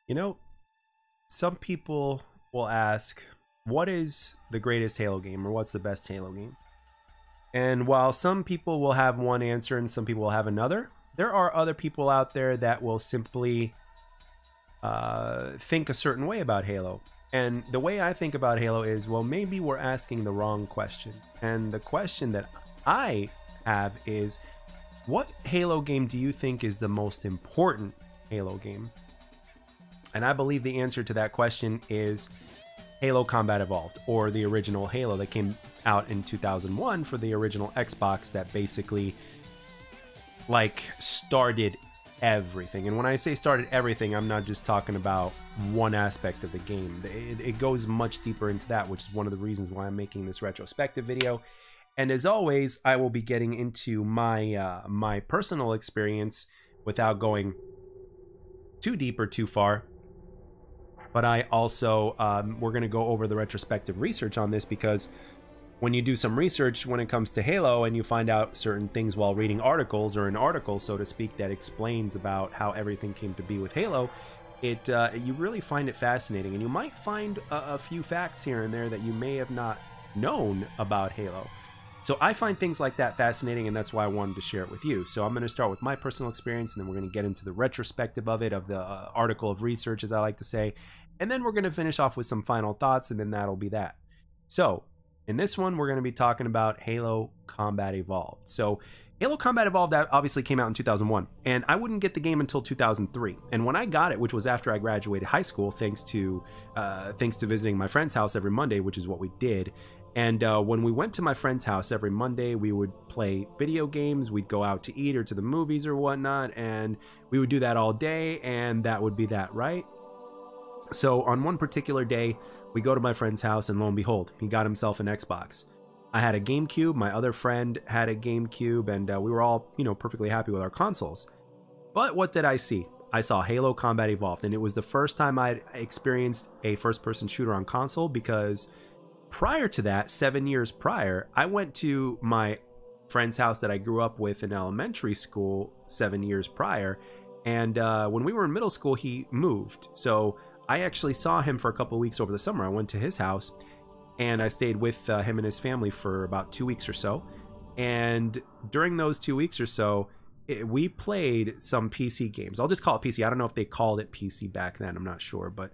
You know, some people will ask, what is the greatest Halo game or what's the best Halo game? And while some people will have one answer and some people will have another, there are other people out there that will simply think a certain way about Halo. And the way I think about Halo is, well, maybe we're asking the wrong question. And the question that I have is, what Halo game do you think is the most important Halo game? And I believe the answer to that question is Halo Combat Evolved, or the original Halo that came out in 2001 for the original Xbox, that basically like started everything. And when I say started everything, I'm not just talking about one aspect of the game. It goes much deeper into that, which is one of the reasons why I'm making this retrospective video. And as always, I will be getting into my my personal experience without going too deep or too far. But I also, we're going to go over the retrospective research on this, because when you do some research when it comes to Halo and you find out certain things while reading articles, or an article, so to speak, that explains about how everything came to be with Halo, you really find it fascinating. And you might find a few facts here and there that you may have not known about Halo. So I find things like that fascinating, and that's why I wanted to share it with you. So I'm going to start with my personal experience, and then we're going to get into the retrospective of it, of the article of research, as I like to say. And then we're going to finish off with some final thoughts, and then that'll be that. So in this one, we're going to be talking about Halo Combat Evolved. So Halo Combat Evolved obviously came out in 2001, and I wouldn't get the game until 2003. And when I got it, which was after I graduated high school, thanks to visiting my friend's house every Monday, which is what we did. And when we went to my friend's house every Monday, we would play video games. We'd go out to eat or to the movies or whatnot, and we would do that all day, and that would be that, right? So on one particular day, we go to my friend's house, and lo and behold, he got himself an Xbox. I had a GameCube, my other friend had a GameCube, and we were all, perfectly happy with our consoles. But what did I see? I saw Halo Combat Evolved, and it was the first time I'd experienced a first-person shooter on console, because prior to that, 7 years prior, I went to my friend's house that I grew up with in elementary school 7 years prior, and when we were in middle school, he moved. So I actually saw him for a couple of weeks over the summer. I went to his house, and I stayed with him and his family for about 2 weeks or so. And during those 2 weeks or so, we played some PC games. I'll just call it PC. I don't know if they called it PC back then. I'm not sure, but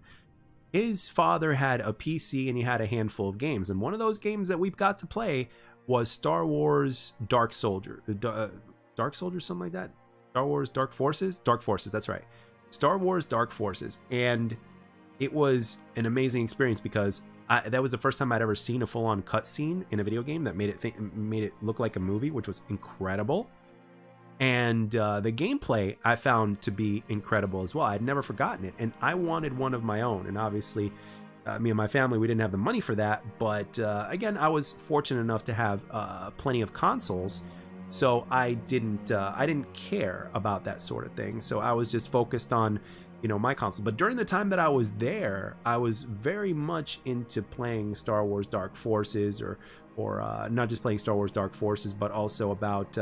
his father had a PC, and he had a handful of games. And one of those games that we've got to play was Star Wars Dark Soldier. Dark Soldier, something like that? Star Wars Dark Forces? Dark Forces, that's right. Star Wars Dark Forces. And it was an amazing experience, because that was the first time I'd ever seen a full-on cutscene in a video game that made it look like a movie, which was incredible. And the gameplay I found to be incredible as well. I'd never forgotten it, and I wanted one of my own. And obviously, me and my family, we didn't have the money for that. But again, I was fortunate enough to have plenty of consoles, so I didn't care about that sort of thing. So I was just focused on my console. But during the time that I was there, I was very much into playing Star Wars Dark Forces, or not just playing Star Wars Dark Forces, but also about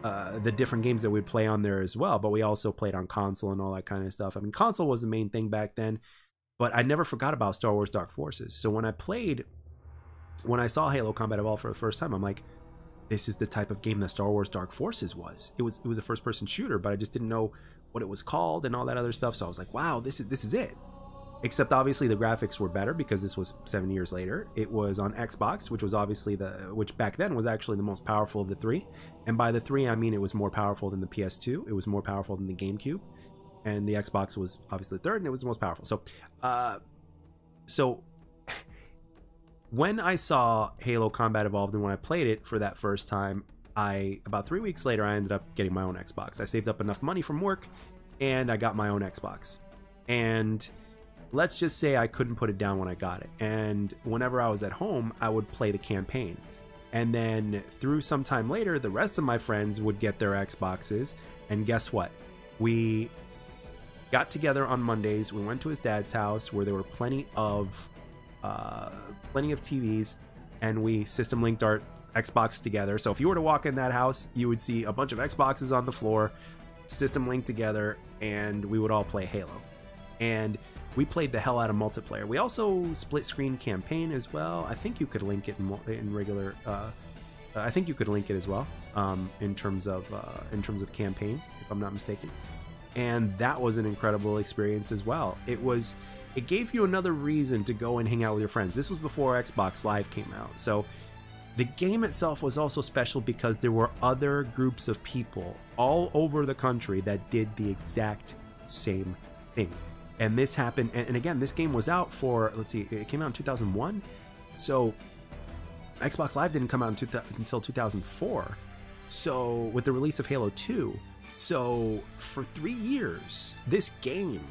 the different games that we'd play on there as well. But we also played on console and all that kind of stuff. I mean, console was the main thing back then, but I never forgot about Star Wars Dark Forces. So when I saw Halo Combat Evolved for the first time, I'm like, this is the type of game that Star Wars Dark Forces was. It was a first-person shooter, but I just didn't know what it was called and all that other stuff. So I was like, wow, this is it. Except obviously the graphics were better, because this was 7 years later. It was on Xbox, which was obviously which back then was actually the most powerful of the three. And by the three, I mean it was more powerful than the PS2. It was more powerful than the GameCube, and the Xbox was obviously third, and it was the most powerful. So when I saw Halo Combat Evolved, and when I played it for that first time, about 3 weeks later, I ended up getting my own Xbox. I saved up enough money from work, and I got my own Xbox. And let's just say I couldn't put it down when I got it. And whenever I was at home, I would play the campaign. And then through some time later, the rest of my friends would get their Xboxes. And guess what? We got together on Mondays. We went to his dad's house, where there were plenty of TVs, and we system linked our Xbox together. So if you were to walk in that house, you would see a bunch of Xboxes on the floor, system linked together, and we would all play Halo. and we played the hell out of multiplayer. We also split screen campaign as well. I think you could link it in regular. I think you could link it as well in terms of campaign, if I'm not mistaken. And that was an incredible experience as well. It gave you another reason to go and hang out with your friends. This was before Xbox Live came out, so the game itself was also special because there were other groups of people all over the country that did the exact same thing. And this happened, and again, this game was out for, let's see, it came out in 2001, so Xbox Live didn't come out until 2004, so with the release of Halo 2. So for 3 years, this game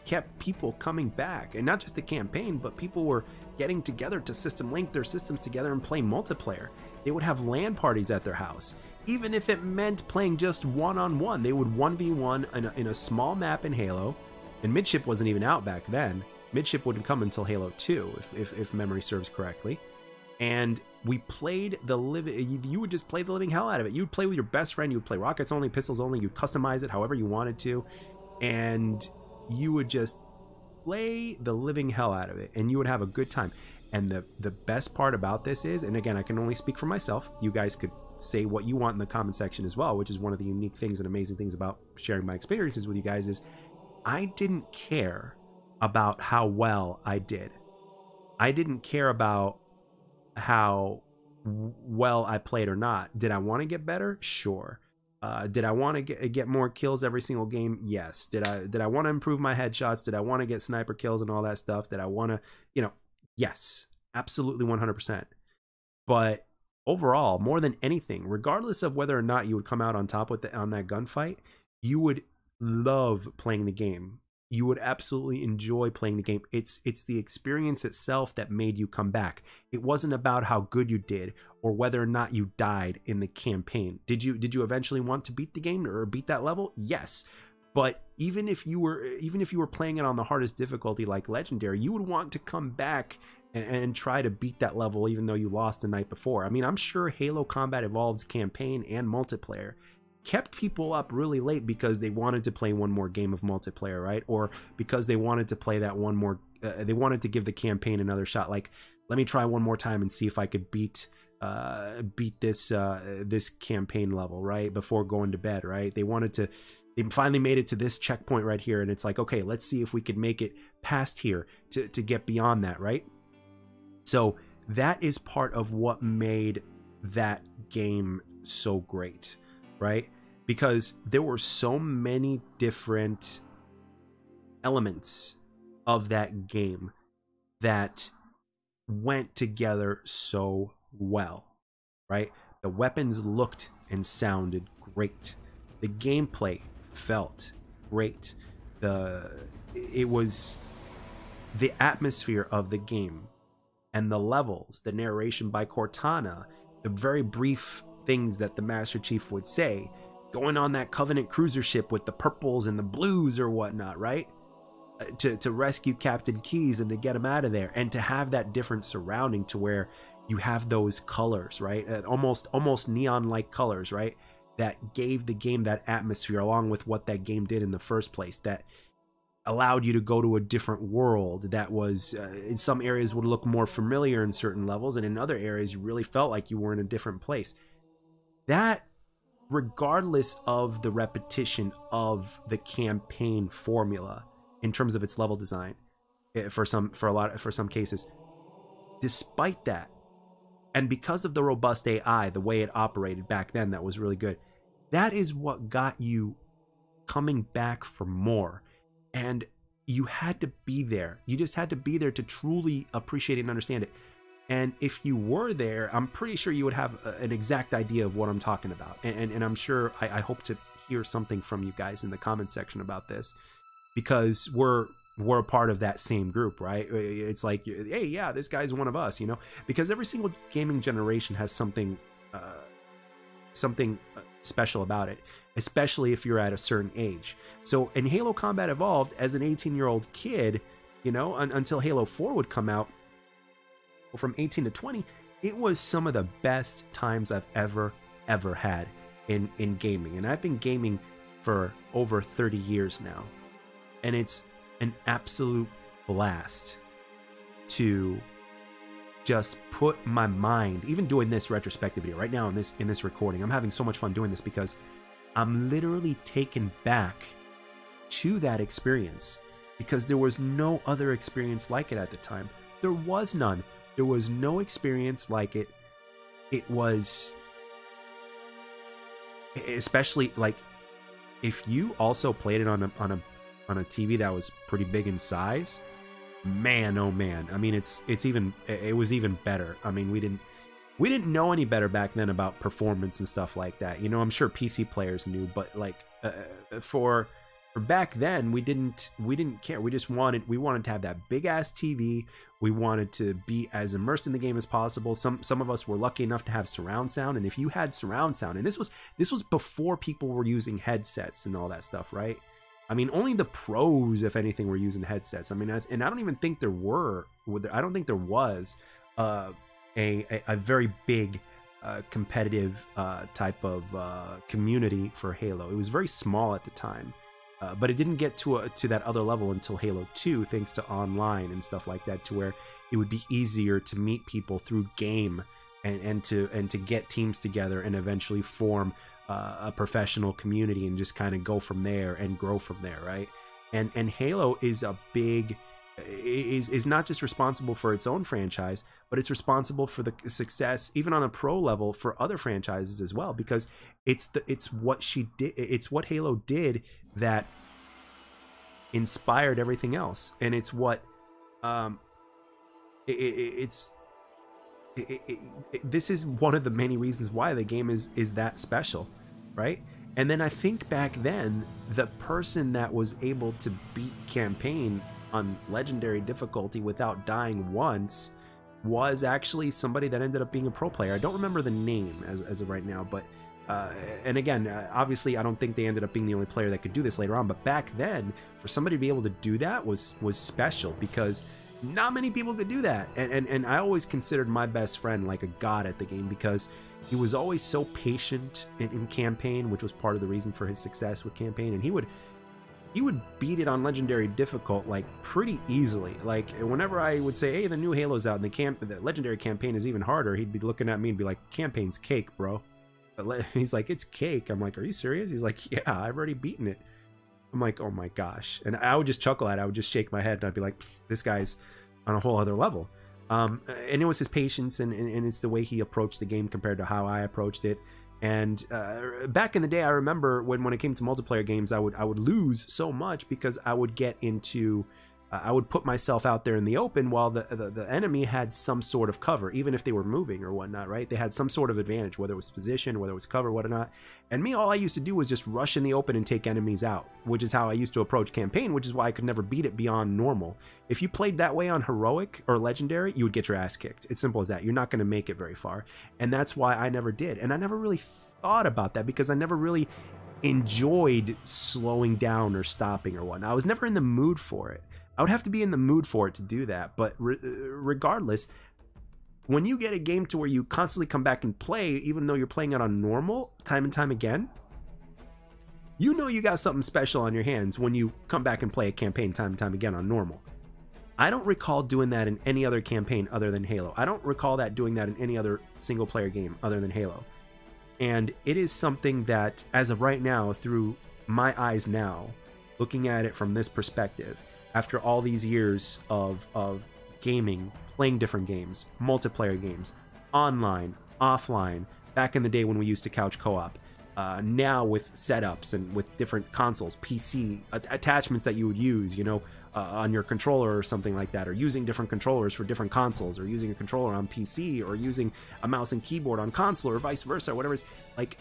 kept people coming back, and not just the campaign, but people were getting together to system link their systems together and play multiplayer. They would have LAN parties at their house, even if it meant playing just one-on-one. They would 1v1 in a small map in Halo, and Midship wasn't even out back then. Midship wouldn't come until Halo 2, if memory serves correctly. And we played the living, you would just play the living hell out of it. You'd play with your best friend, you would play rockets only, pistols only, you'd customize it however you wanted to, and you would just play the living hell out of it, and you would have a good time. And the best part about this is, and again, I can only speak for myself, you guys could say what you want in the comment section as well, which is one of the unique things and amazing things about sharing my experiences with you guys, is I didn't care about how well I did. I didn't care about how well I played or not. Did I want to get better? Sure. Did I want to get more kills every single game? Yes. Did I want to improve my headshots? Did I want to get sniper kills and all that stuff? Did I want to, yes, absolutely 100%. But overall, more than anything, regardless of whether or not you would come out on top on that gunfight, you would love playing the game. You would absolutely enjoy playing the game. It's the experience itself that made you come back. It wasn't about how good you did or whether or not you died in the campaign. Did you eventually want to beat the game or beat that level? Yes. But even if you were playing it on the hardest difficulty like Legendary, you would want to come back and try to beat that level even though you lost the night before. I mean, I'm sure Halo Combat Evolved's campaign and multiplayer kept people up really late because they wanted to play one more game of multiplayer, right? Or because they wanted to play that one more, they wanted to give the campaign another shot. Like, let me try one more time and see if I could beat this this campaign level, right? Before going to bed, right? They finally made it to this checkpoint right here, and it's like, okay, let's see if we could make it past here to get beyond that, right? So that is part of what made that game so great, right? Because there were so many different elements of that game that went together so well, right? The weapons looked and sounded great. The gameplay felt great. It was the atmosphere of the game and the levels, the narration by Cortana, the very brief things that the Master Chief would say, going on that Covenant cruiser ship with the purples and the blues or whatnot, right? To rescue Captain Keyes and to get him out of there, and to have that different surrounding to where you have those colors, right? Almost neon-like colors, right? That gave the game that atmosphere, along with what that game did in the first place, that allowed you to go to a different world that was, in some areas would look more familiar in certain levels, and in other areas you really felt like you were in a different place. That, regardless of the repetition of the campaign formula in terms of its level design, for some cases, despite that, and because of the robust AI, the way it operated back then, that was really good. That is what got you coming back for more. And you had to be there. You just had to be there to truly appreciate it and understand it. And if you were there, I'm pretty sure you would have an exact idea of what I'm talking about. And I'm sure, I hope to hear something from you guys in the comment section about this, because we're a part of that same group, right? It's like, hey, yeah, this guy's one of us, because every single gaming generation has something special about it, especially if you're at a certain age. So in Halo Combat Evolved, as an 18-year-old kid, until Halo 4 would come out, from 18 to 20, it was some of the best times I've ever had in gaming. And I've been gaming for over 30 years now. And it's an absolute blast to just put my mind, even doing this retrospective video right now in this recording. I'm having so much fun doing this because I'm literally taken back to that experience, because there was no other experience like it at the time. There was none. There was no experience like it. It was, especially like, if you also played it on a TV that was pretty big in size, man, oh man. I mean, it was even better. I mean, we didn't know any better back then about performance and stuff like that. You know, I'm sure PC players knew, but like for back then, we didn't care. We wanted to have that big ass TV. We wanted to be as immersed in the game as possible. Some of us were lucky enough to have surround sound, and if you had surround sound, and this was before people were using headsets and all that stuff, right? I mean, only the pros, if anything, were using headsets. I mean, and I don't even think there were. I don't think there was a very big competitive type of community for Halo. It was very small at the time. But it didn't get to that other level until Halo 2, thanks to online and stuff like that, to where it would be easier to meet people through game and to get teams together and eventually form a professional community and just kind of go from there and grow from there, right? And Halo is is not just responsible for its own franchise, but it's responsible for the success, even on a pro level, for other franchises as well, because it's what Halo did that inspired everything else, and it's what this is one of the many reasons why the game is that special, right? And then I think back then, the person that was able to beat campaign on legendary difficulty without dying once was actually somebody that ended up being a pro player. I don't remember the name as of right now, but and again, obviously I don't think they ended up being the only player that could do this later on, but back then, for somebody to be able to do that was special, because not many people could do that. And I always considered my best friend like a god at the game, because he was always so patient in campaign, which was part of the reason for his success with campaign. And he would beat it on legendary difficult like pretty easily. Like whenever I would say, hey, the new Halo's out and the legendary campaign is even harder, he'd be looking at me and be like, campaign's cake, bro. But he's like, it's cake. I'm like, are you serious? He's like, yeah, I've already beaten it. I'm like, oh my gosh. And I would just chuckle at it. I would just shake my head and I'd be like, this guy's on a whole other level. And it was his patience and it's the way he approached the game compared to how I approached it. And back in the day, I remember when it came to multiplayer games, I would lose so much because I would get into I would put myself out there in the open while the enemy had some sort of cover, even if they were moving or whatnot, right? They had some sort of advantage, whether it was position, whether it was cover, whatnot. And me, all I used to do was just rush in the open and take enemies out, which is how I used to approach campaign, which is why I could never beat it beyond normal. If you played that way on heroic or legendary, you would get your ass kicked. It's simple as that. You're not going to make it very far. And that's why I never did. And I never really thought about that because I never really enjoyed slowing down or stopping or whatnot. I was never in the mood for it. I would have to be in the mood for it to do that. But regardless, when you get a game to where you constantly come back and play, even though you're playing it on normal time and time again, you know you got something special on your hands when you come back and play a campaign time and time again on normal. I don't recall doing that in any other campaign other than Halo. I don't recall doing that in any other single player game other than Halo. And it is something that, as of right now, through my eyes now, looking at it from this perspective, after all these years of gaming, playing different games, multiplayer games, online, offline, back in the day when we used to couch co-op, now with setups and with different consoles, PC, attachments that you would use, you know, on your controller or something like that, or using different controllers for different consoles, or using a controller on PC, or using a mouse and keyboard on console, or vice versa, or whatever it's like.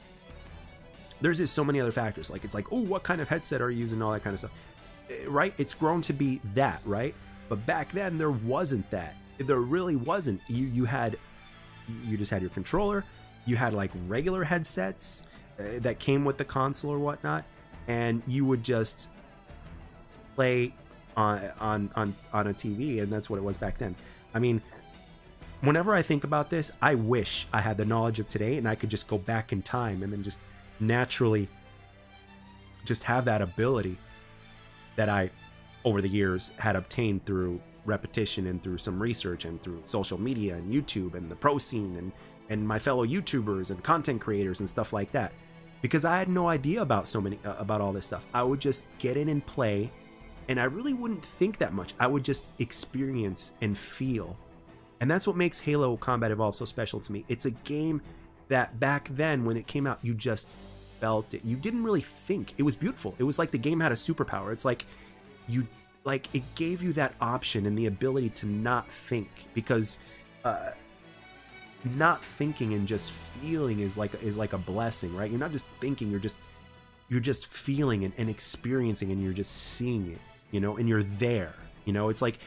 There's just so many other factors. Like, it's like, oh, what kind of headset are you using, all that kind of stuff, right? It's grown to be that, right? But back then there wasn't that. There really wasn't. You just had your controller. You had like regular headsets that came with the console or whatnot, and you would just play on a TV, and that's what it was back then. I mean, whenever I think about this, I wish I had the knowledge of today and I could just go back in time and then just naturally just have that ability that I over the years had obtained through repetition and through some research and through social media and YouTube and the pro scene and my fellow YouTubers and content creators and stuff like that. Because I had no idea about about all this stuff. I would just get in and play, and I really wouldn't think that much. I would just experience and feel. And that's what makes Halo Combat Evolved so special to me. It's a game that back then when it came out, you just felt it. You didn't really think. It was beautiful. It was like the game had a superpower. It's like it gave you that option and the ability to not think, because not thinking and just feeling is like a blessing, right? You're not just thinking, you're just feeling and experiencing, and you're just seeing it, you know, and you're there. You know, it's like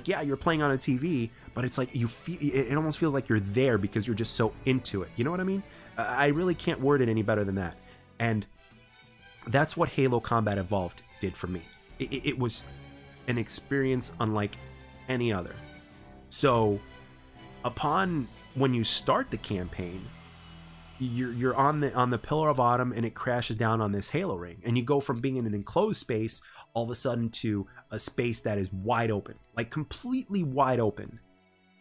yeah, you're playing on a TV, but it's like you feel it almost feels like you're there because you're just so into it. You know what I mean? I really can't word it any better than that. And that's what Halo Combat Evolved did for me. It was an experience unlike any other. So when you start the campaign, you're on the Pillar of Autumn, and it crashes down on this Halo ring, and you go from being in an enclosed space all of a sudden to a space that is wide open, like completely wide open,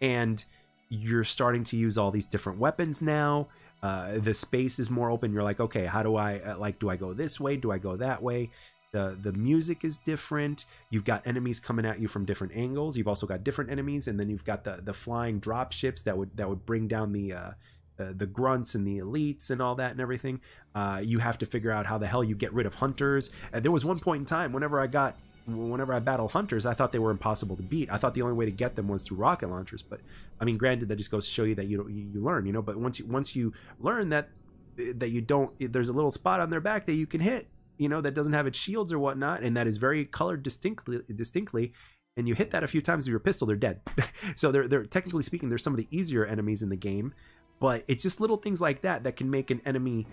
and you're starting to use all these different weapons now. The space is more open. You're like, okay, how do I do I go this way? Do I go that way? The music is different. You've got enemies coming at you from different angles. You've also got different enemies, and then you've got the flying drop ships that would bring down the grunts and the elites and all that and everything. You have to figure out how the hell you get rid of hunters. There was one point in time whenever I battled hunters, I thought they were impossible to beat. I thought the only way to get them was through rocket launchers. But I mean, granted, that just goes to show you that you learn, you know. But once you learn that you don't, there's a little spot on their back that you can hit, you know, that doesn't have its shields or whatnot, and that is very colored distinctly. And you hit that a few times with your pistol, they're dead. So they're technically speaking, they're some of the easier enemies in the game. But it's just little things like that can make an enemy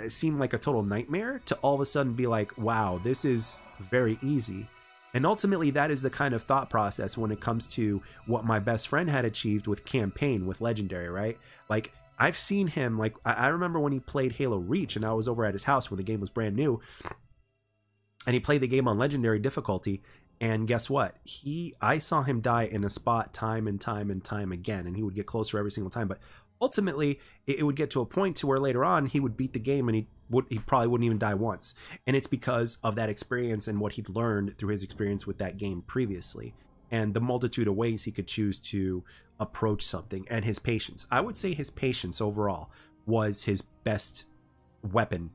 seem like a total nightmare, to all of a sudden be like, wow, this is very easy. And ultimately, that is the kind of thought process when it comes to what my best friend had achieved with campaign, with Legendary, right? Like, I've seen him, like, I remember when he played Halo Reach, and I was over at his house when the game was brand new, and he played the game on Legendary difficulty, and guess what? I saw him die in a spot time and time and time again, and he would get closer every single time, but ultimately, it would get to a point to where later on he would beat the game, and he probably wouldn't even die once. And it's because of that experience and what he'd learned through his experience with that game previously, and the multitude of ways he could choose to approach something, and his patience. I would say his patience overall was his best weapon.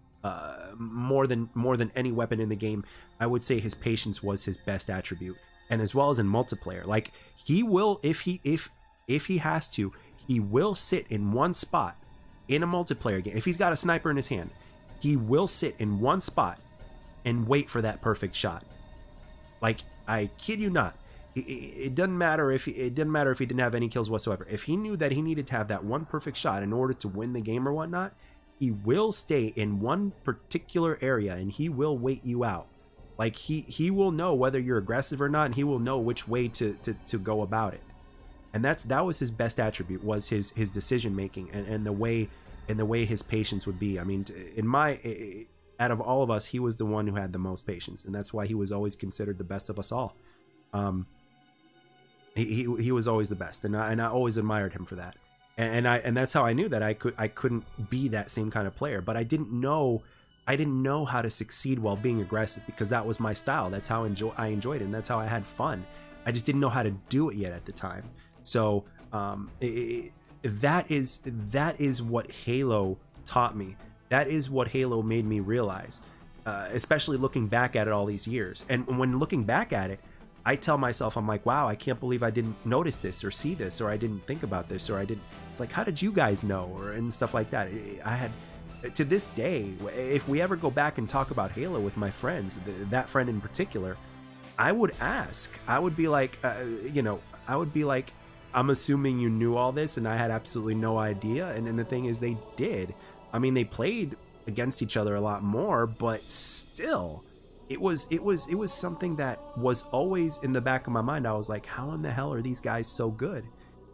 More than any weapon in the game, I would say his patience was his best attribute. And as well as in multiplayer, like, he will, if he has to, he will sit in one spot in a multiplayer game. If he's got a sniper in his hand, he will sit in one spot and wait for that perfect shot. Like, I kid you not. It doesn't matter if he didn't have any kills whatsoever. If he knew that he needed to have that one perfect shot in order to win the game or whatnot, he will stay in one particular area and he will wait you out. Like, he will know whether you're aggressive or not, and he will know which way to go about it. And that was his best attribute, was his decision making and the way his patience would be. I mean, out of all of us, he was the one who had the most patience, and that's why he was always considered the best of us all. He was always the best, and I always admired him for that. And that's how I knew that I couldn't be that same kind of player. But I didn't know how to succeed while being aggressive, because that was my style. That's how I enjoyed it, and that's how I had fun. I just didn't know how to do it yet at the time. So that is what Halo taught me. That is what Halo made me realize, especially looking back at it all these years. And when looking back at it, I tell myself, I'm like, wow, I can't believe I didn't notice this or see this, or I didn't think about this, or I didn't. It's like, how did you guys know? And stuff like that. I had, to this day, if we ever go back and talk about Halo with my friends, that friend in particular, I would ask. I would be like, I'm assuming you knew all this, and I had absolutely no idea. And then the thing is, they did. I mean, they played against each other a lot more, but still, it was something that was always in the back of my mind. I was like, how in the hell are these guys so good?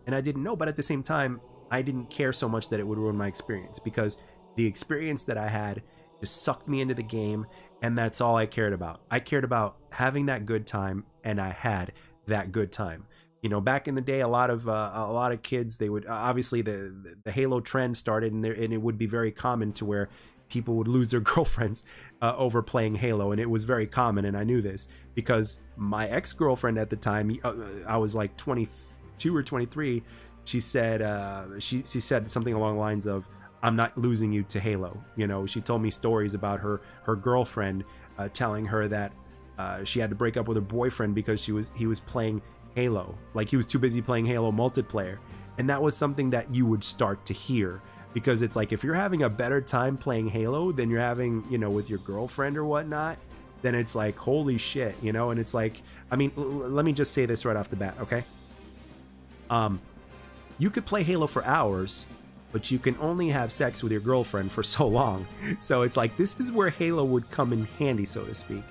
And I didn't know, but at the same time, I didn't care so much that it would ruin my experience, because the experience that I had just sucked me into the game, and that's all I cared about. I cared about having that good time and I had that good time. You know, back in the day, a lot of kids, they would obviously the Halo trend started, and it would be very common to where people would lose their girlfriends over playing Halo, and it was very common. And I knew this because my ex-girlfriend at the time, I was like 22 or 23. She said she said something along the lines of, "I'm not losing you to Halo." You know, she told me stories about her girlfriend telling her that she had to break up with her boyfriend because he was playing Halo, like he was too busy playing Halo multiplayer. And that was something that you would start to hear, because it's like, if you're having a better time playing Halo than you're having, you know, with your girlfriend or whatnot, then it's like, holy shit, you know. And it's like, I mean, let me just say this right off the bat, okay? You could play Halo for hours, but you can only have sex with your girlfriend for so long. So it's like, this is where Halo would come in handy, so to speak.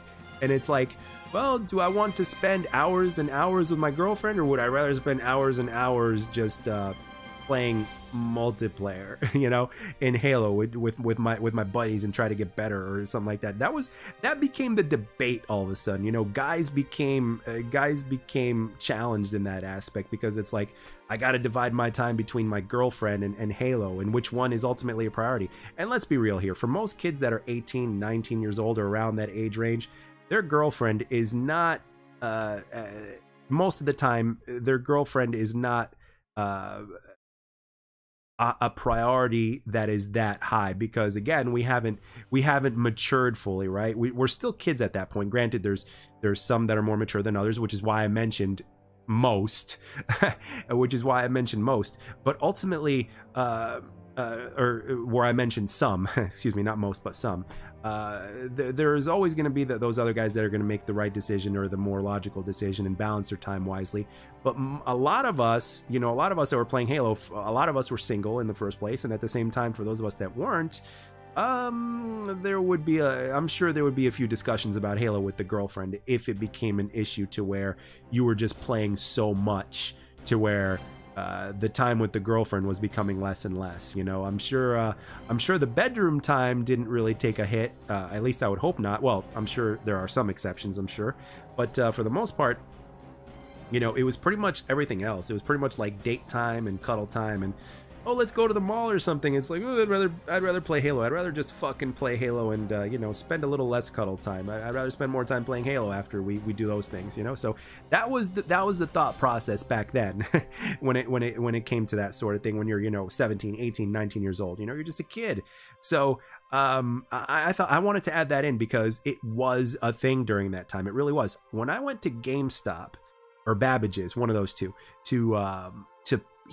And it's like, well, do I want to spend hours and hours with my girlfriend, or would I rather spend hours and hours just playing multiplayer, you know, in Halo with my buddies and try to get better or something like that? That became the debate all of a sudden. You know, guys became challenged in that aspect, because it's like, I got to divide my time between my girlfriend and Halo, and which one is ultimately a priority. And let's be real here, for most kids that are 18, 19 years old or around that age range, their girlfriend is not, most of the time, their girlfriend is not a priority that is that high, because again, we haven't matured fully, right? We're still kids at that point. Granted, there's some that are more mature than others, which is why I mentioned most, but ultimately, or where I mentioned some, excuse me, not most, but some. There's always going to be those other guys that are going to make the right decision or the more logical decision and balance their time wisely. But a lot of us, you know, a lot of us that were playing Halo, a lot of us were single in the first place, and at the same time, for those of us that weren't, there would be I'm sure there would be a few discussions about Halo with the girlfriend if it became an issue to where you were just playing so much to where the time with the girlfriend was becoming less and less. You know, I'm sure the bedroom time didn't really take a hit. At least I would hope not. Well, I'm sure there are some exceptions, I'm sure, but for the most part, you know, it was pretty much everything else. It was pretty much like date time and cuddle time and, oh, let's go to the mall or something. It's like, oh, I'd rather play Halo. I'd rather just fucking play Halo and you know, spend a little less cuddle time. I'd rather spend more time playing Halo after we do those things, you know. So that was the thought process back then when it came to that sort of thing. When you're, you know, 17, 18, 19 years old, you know, you're just a kid. So I thought I wanted to add that in because it was a thing during that time. It really was. When I went to GameStop or Babbage's, one of those two, to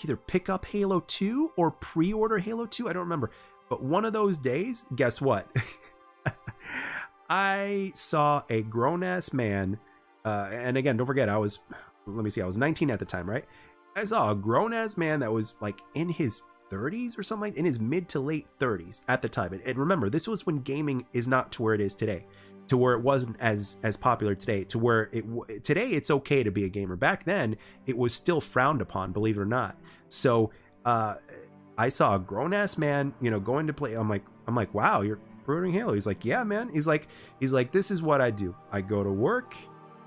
either pick up Halo 2 or pre-order Halo 2, I don't remember, but one of those days, guess what? I saw a grown-ass man, and again, don't forget, I was 19 at the time, right? I saw a grown-ass man that was like in his 30s or something, in his mid to late 30s at the time. And remember, this was when gaming is not to where it is today, to where it wasn't as popular today, to where today it's okay to be a gamer. Back then, it was still frowned upon, believe it or not. So I saw a grown-ass man, you know, going to play. I'm like, wow, you're pre-ordering Halo? He's like, yeah, man. He's like, this is what I do. I go to work.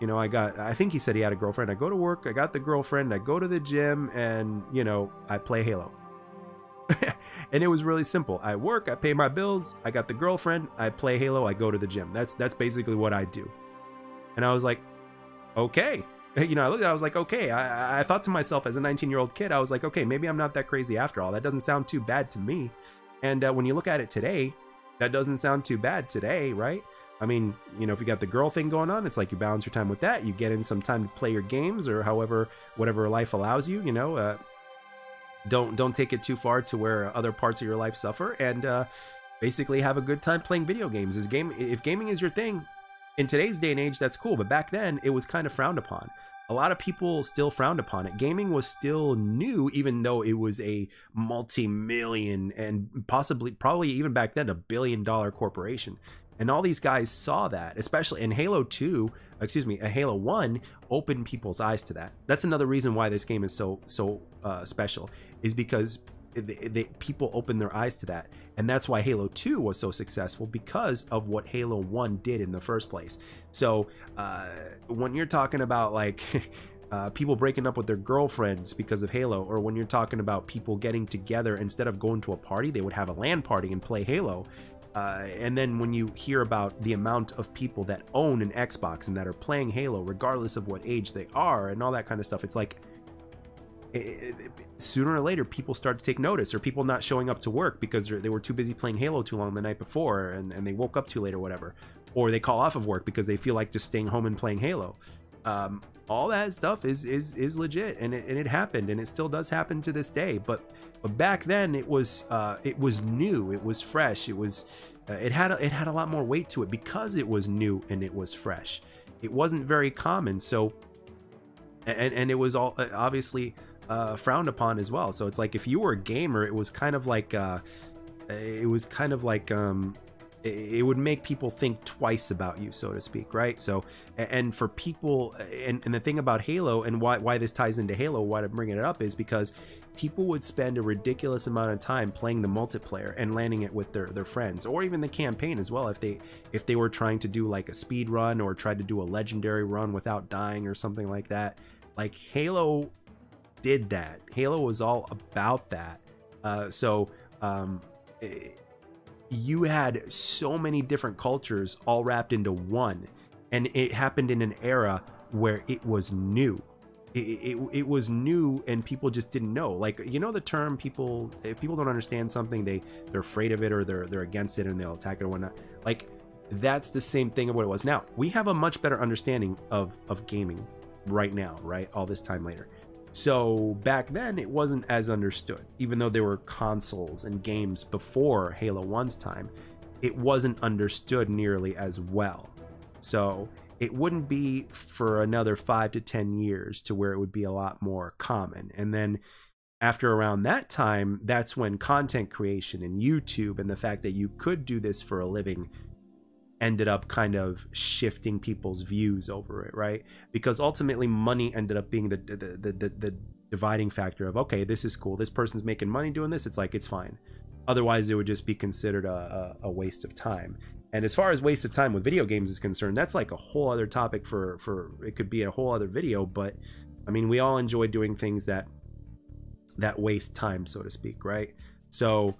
You know, I think he said he had a girlfriend. I go to work. I got the girlfriend. I go to the gym, and you know, I play Halo. And it was really simple. I work, I pay my bills, I got the girlfriend, I play Halo, I go to the gym. That's basically what I do. And I was like, okay. You know, I looked at it, I was like, okay. I thought to myself as a 19-year-old kid, I was like, okay, maybe I'm not that crazy after all. That doesn't sound too bad to me. And when you look at it today, that doesn't sound too bad today, right? I mean, you know, if you got the girl thing going on, it's like you balance your time with that. You get in some time to play your games or whatever life allows you, you know. Don't take it too far to where other parts of your life suffer, and basically have a good time playing video games. If gaming is your thing in today's day and age, that's cool, but back then it was kind of frowned upon. A lot of people still frowned upon it. Gaming was still new, even though it was a multi-million and probably even back then, $1 billion corporation. And all these guys saw that, especially in Halo 1 opened people's eyes to that. That's another reason why this game is so special, is because people open their eyes to that. And that's why Halo 2 was so successful, because of what Halo 1 did in the first place. So when you're talking about like people breaking up with their girlfriends because of Halo, or when you're talking about people getting together, instead of going to a party, they would have a LAN party and play Halo. And then when you hear about the amount of people that own an Xbox and that are playing Halo, regardless of what age they are and all that kind of stuff, it's like sooner or later people start to take notice, or people not showing up to work because they were too busy playing Halo too long the night before, and they woke up too late or whatever, or they call off of work because they feel like just staying home and playing Halo. All that stuff is legit, and it happened, and it still does happen to this day. But back then it was new, it was fresh, it had a lot more weight to it because it was new and it was fresh. It wasn't very common, so and it was all obviously frowned upon as well. So it's like, if you were a gamer, it was kind of like it would make people think twice about you, so to speak, right? So, and for people, and the thing about Halo, and why this ties into Halo, why I'm bringing it up, is because people would spend a ridiculous amount of time playing the multiplayer and landing it with their friends, or even the campaign as well, if they were trying to do like a speed run, or tried to do a legendary run without dying or something like that. Like, Halo did that. Halo was all about that. You had so many different cultures all wrapped into one, and it happened in an era where it was new. It was new, and people just didn't know. Like, you know, the term, people, if people don't understand something, they're afraid of it, or they're against it, and they'll attack it or whatnot. Like, that's the same thing of what it was. Now we have a much better understanding of gaming right now, right? All this time later. So back then it wasn't as understood, even though there were consoles and games before Halo 1's time, it wasn't understood nearly as well. So it wouldn't be for another 5 to 10 years to where it would be a lot more common. And then after around that time, that's when content creation and YouTube and the fact that you could do this for a living ended up kind of shifting people's views over it, right? Because ultimately money ended up being the dividing factor of, okay, this is cool, this person's making money doing this, it's like, it's fine. Otherwise it would just be considered a waste of time. And as far as waste of time with video games is concerned, that's like a whole other topic for it could be a whole other video. But I mean, we all enjoy doing things that waste time, so to speak, right? So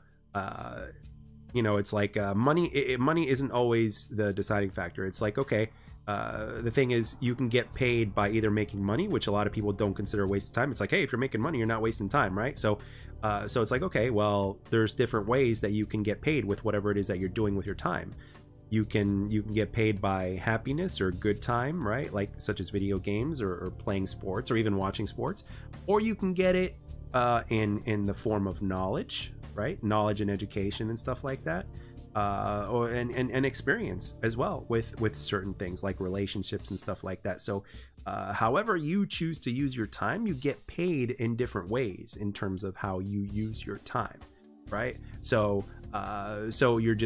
you know, it's like money isn't always the deciding factor. It's like, okay, the thing is, you can get paid by either making money, which a lot of people don't consider a waste of time. It's like, hey, if you're making money, you're not wasting time, right? So it's like, okay, well, there's different ways that you can get paid with whatever it is that you're doing with your time. You can get paid by happiness or good time, right? Like, such as video games or playing sports or even watching sports. Or you can get it in the form of knowledge, right? Knowledge and education and stuff like that, or and experience as well with certain things like relationships and stuff like that. So however you choose to use your time, you get paid in different ways in terms of how you use your time, right? So you're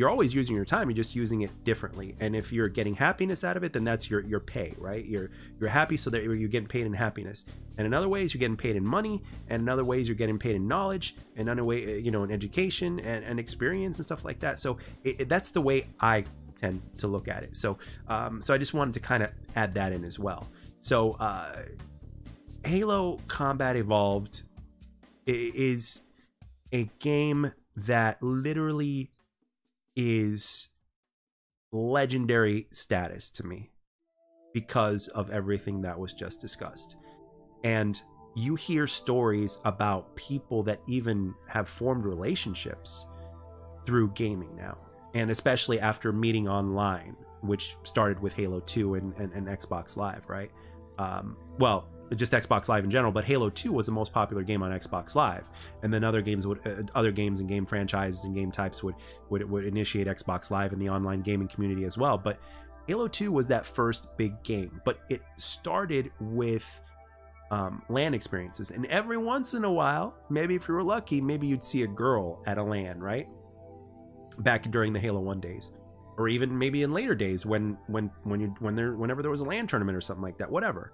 always using your time, you're just using it differently. And if you're getting happiness out of it, then that's your pay, right? You're happy, so that you're getting paid in happiness. And in other ways, you're getting paid in money, and in other ways, you're getting paid in knowledge, and another way, you know, in education and experience and stuff like that. So that's the way I tend to look at it. So so I just wanted to kind of add that in as well. So Halo Combat Evolved is a game that literally is legendary status to me because of everything that was just discussed. And you hear stories about people that even have formed relationships through gaming now, and especially after meeting online, which started with Halo 2 and Xbox Live, right? Well, just Xbox Live in general, but Halo 2 was the most popular game on Xbox Live, and then other games and game franchises and game types would initiate Xbox Live in the online gaming community as well. But Halo 2 was that first big game, but it started with LAN experiences, and every once in a while, maybe if you were lucky, maybe you'd see a girl at a LAN, right? Back during the Halo 1 days, or even maybe in later days whenever there was a LAN tournament or something like that, whatever.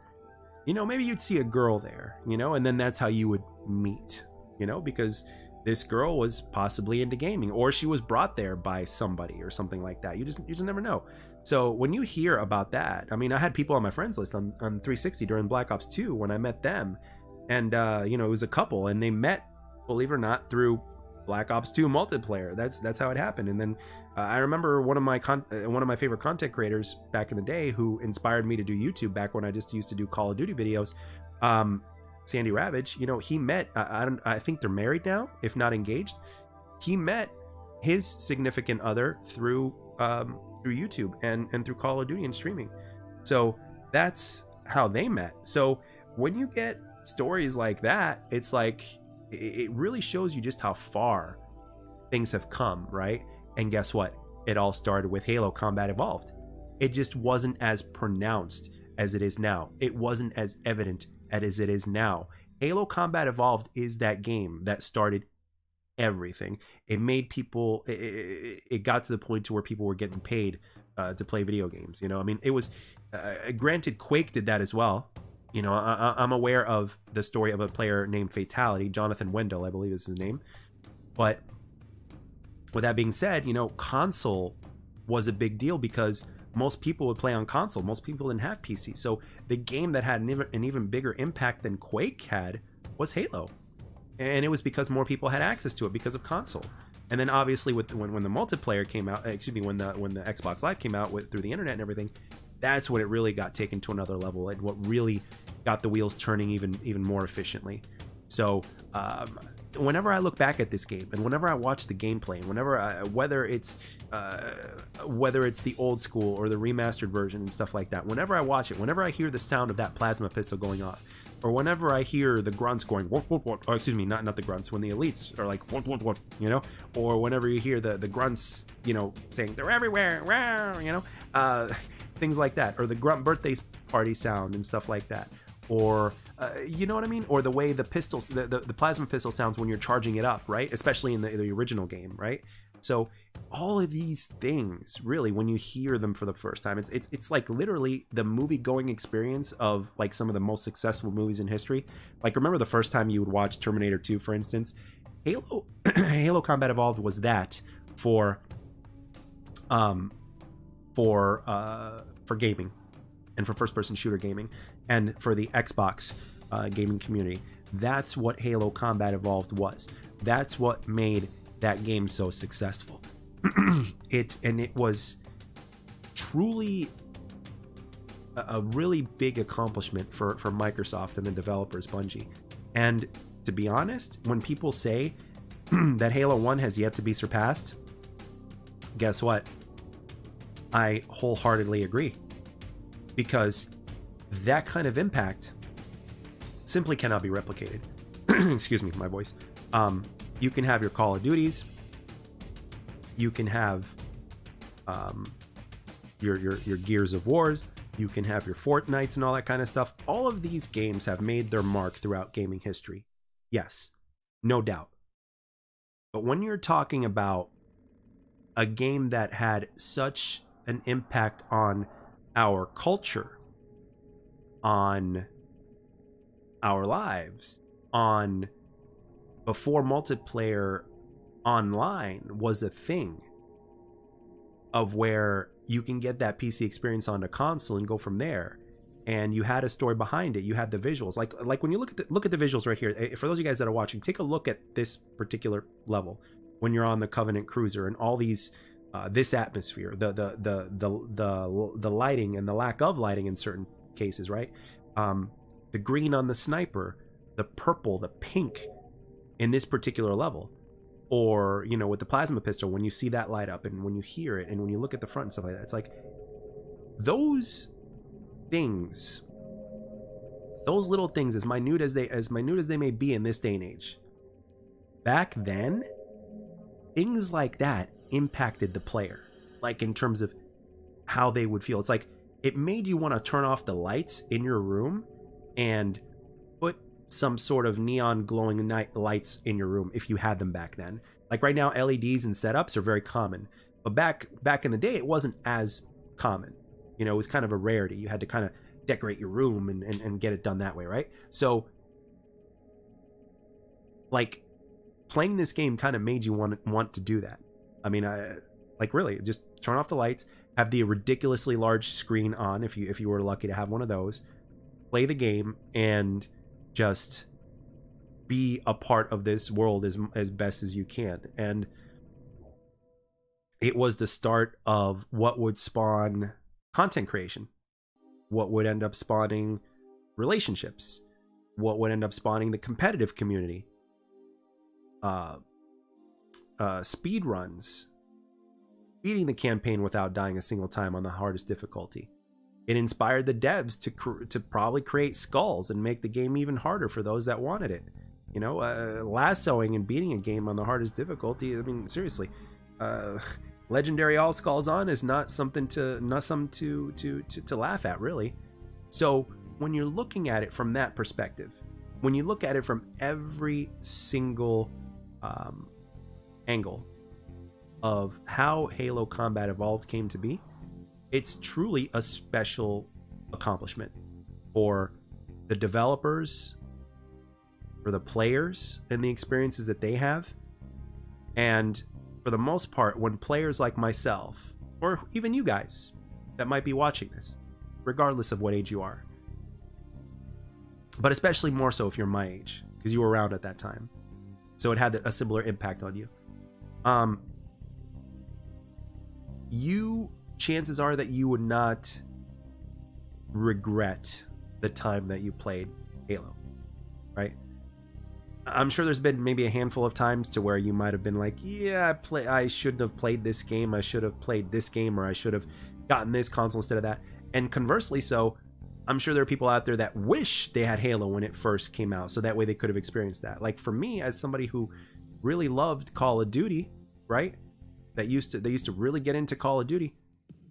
You know, maybe you'd see a girl there, you know, and then that's how you would meet, you know, because this girl was possibly into gaming, or she was brought there by somebody or something like that. You just never know. So when you hear about that, I mean, I had people on my friends list on 360 during Black Ops 2 when I met them, and it was a couple, and they met, believe it or not, through Black Ops 2 multiplayer. That's how it happened. And then I remember one of my favorite content creators back in the day who inspired me to do YouTube back when I just used to do Call of Duty videos. Sandy Ravage, he met, I think they're married now, if not engaged. He met his significant other through YouTube and through Call of Duty and streaming. So that's how they met. So when you get stories like that, it's like, it really shows you just how far things have come, right? And guess what? It all started with Halo Combat Evolved. It just wasn't as pronounced as it is now. It wasn't as evident as it is now. Halo Combat Evolved is that game that started everything. It made people, it got to the point to where people were getting paid to play video games. I mean, it was, granted, Quake did that as well. I'm aware of the story of a player named Fatality, Jonathan Wendell, I believe is his name. But with that being said, console was a big deal because most people would play on console. Most people didn't have PC. So the game that had an even bigger impact than Quake had was Halo. And it was because more people had access to it because of console. And then obviously when the multiplayer came out, when the Xbox Live came out through the internet and everything, that's when it really got taken to another level, and what really got the wheels turning even more efficiently. So whenever I look back at this game, and whenever I watch the gameplay, and whether it's the old school or the remastered version and stuff like that, whenever I watch it, whenever I hear the sound of that plasma pistol going off, or whenever I hear the grunts going, what, or excuse me, not the grunts, when the elites are like, what, or whenever you hear the grunts, saying they're everywhere, things like that, or the grunt birthday party sound and stuff like that, or you know what I mean, or the way the pistols, the plasma pistol sounds when you're charging it up, right? Especially in the original game, right? So all of these things, really, when you hear them for the first time, it's like literally the movie going experience of like some of the most successful movies in history. Like, remember the first time you would watch Terminator 2, for instance? Halo Combat Evolved was that for gaming, and for first-person shooter gaming, and for the Xbox gaming community. That's what Halo Combat Evolved was. That's what made that game so successful. It was truly a really big accomplishment for Microsoft and the developers, Bungie. And to be honest, when people say that Halo 1 has yet to be surpassed, guess what? I wholeheartedly agree, because that kind of impact simply cannot be replicated. Excuse me, my voice. You can have your Call of Duties, you can have your Gears of Wars, you can have your Fortnites and all that kind of stuff. All of these games have made their mark throughout gaming history. Yes, no doubt. But when you're talking about a game that had such an impact on our culture, on our lives, on before multiplayer online was a thing, of where you can get that PC experience on a console and go from there, and you had a story behind it, you had the visuals, like when you look at the visuals right here. For those of you guys that are watching, take a look at this particular level when you're on the Covenant Cruiser, and all these this atmosphere, the lighting and the lack of lighting in certain cases, right? The green on the sniper, the purple, the pink in this particular level, or with the plasma pistol, when you see that light up and when you hear it and when you look at the front and stuff like that, it's like those things, those little things, as minute as they may be in this day and age, back then, things like that impacted the player, like in terms of how they would feel. It's like it made you want to turn off the lights in your room and put some sort of neon glowing night lights in your room if you had them back then. Like right now, LEDs and setups are very common, but back in the day, it wasn't as common. It was kind of a rarity. You had to kind of decorate your room and get it done that way, right? So like playing this game kind of made you want to do that. I mean, like really, just turn off the lights, have the ridiculously large screen on if you were lucky to have one of those, play the game, and just be a part of this world as best as you can. And it was the start of what would spawn content creation, what would end up spawning relationships, what would end up spawning the competitive community, speed runs, beating the campaign without dying a single time on the hardest difficulty. It inspired the devs to probably create skulls and make the game even harder for those that wanted it. You know, lassoing and beating a game on the hardest difficulty. I mean, seriously, legendary all skulls on is not something to laugh at, really. So when you're looking at it from that perspective, when you look at it from every single angle of how Halo Combat Evolved came to be, it's truly a special accomplishment for the developers, for the players and the experiences that they have. And for the most part, when players like myself, or even you guys that might be watching this, regardless of what age you are, but especially more so if you're my age, because you were around at that time, so it had a similar impact on you. Chances are that you would not regret the time that you played Halo, right? I'm sure there's been maybe a handful of times to where you might have been like, yeah, I shouldn't have played this game, I should have played this game, or I should have gotten this console instead of that. And conversely, so I'm sure there are people out there that wish they had Halo when it first came out, so that way they could have experienced that. Like for me, as somebody who really loved Call of Duty, right? They used to really get into Call of Duty.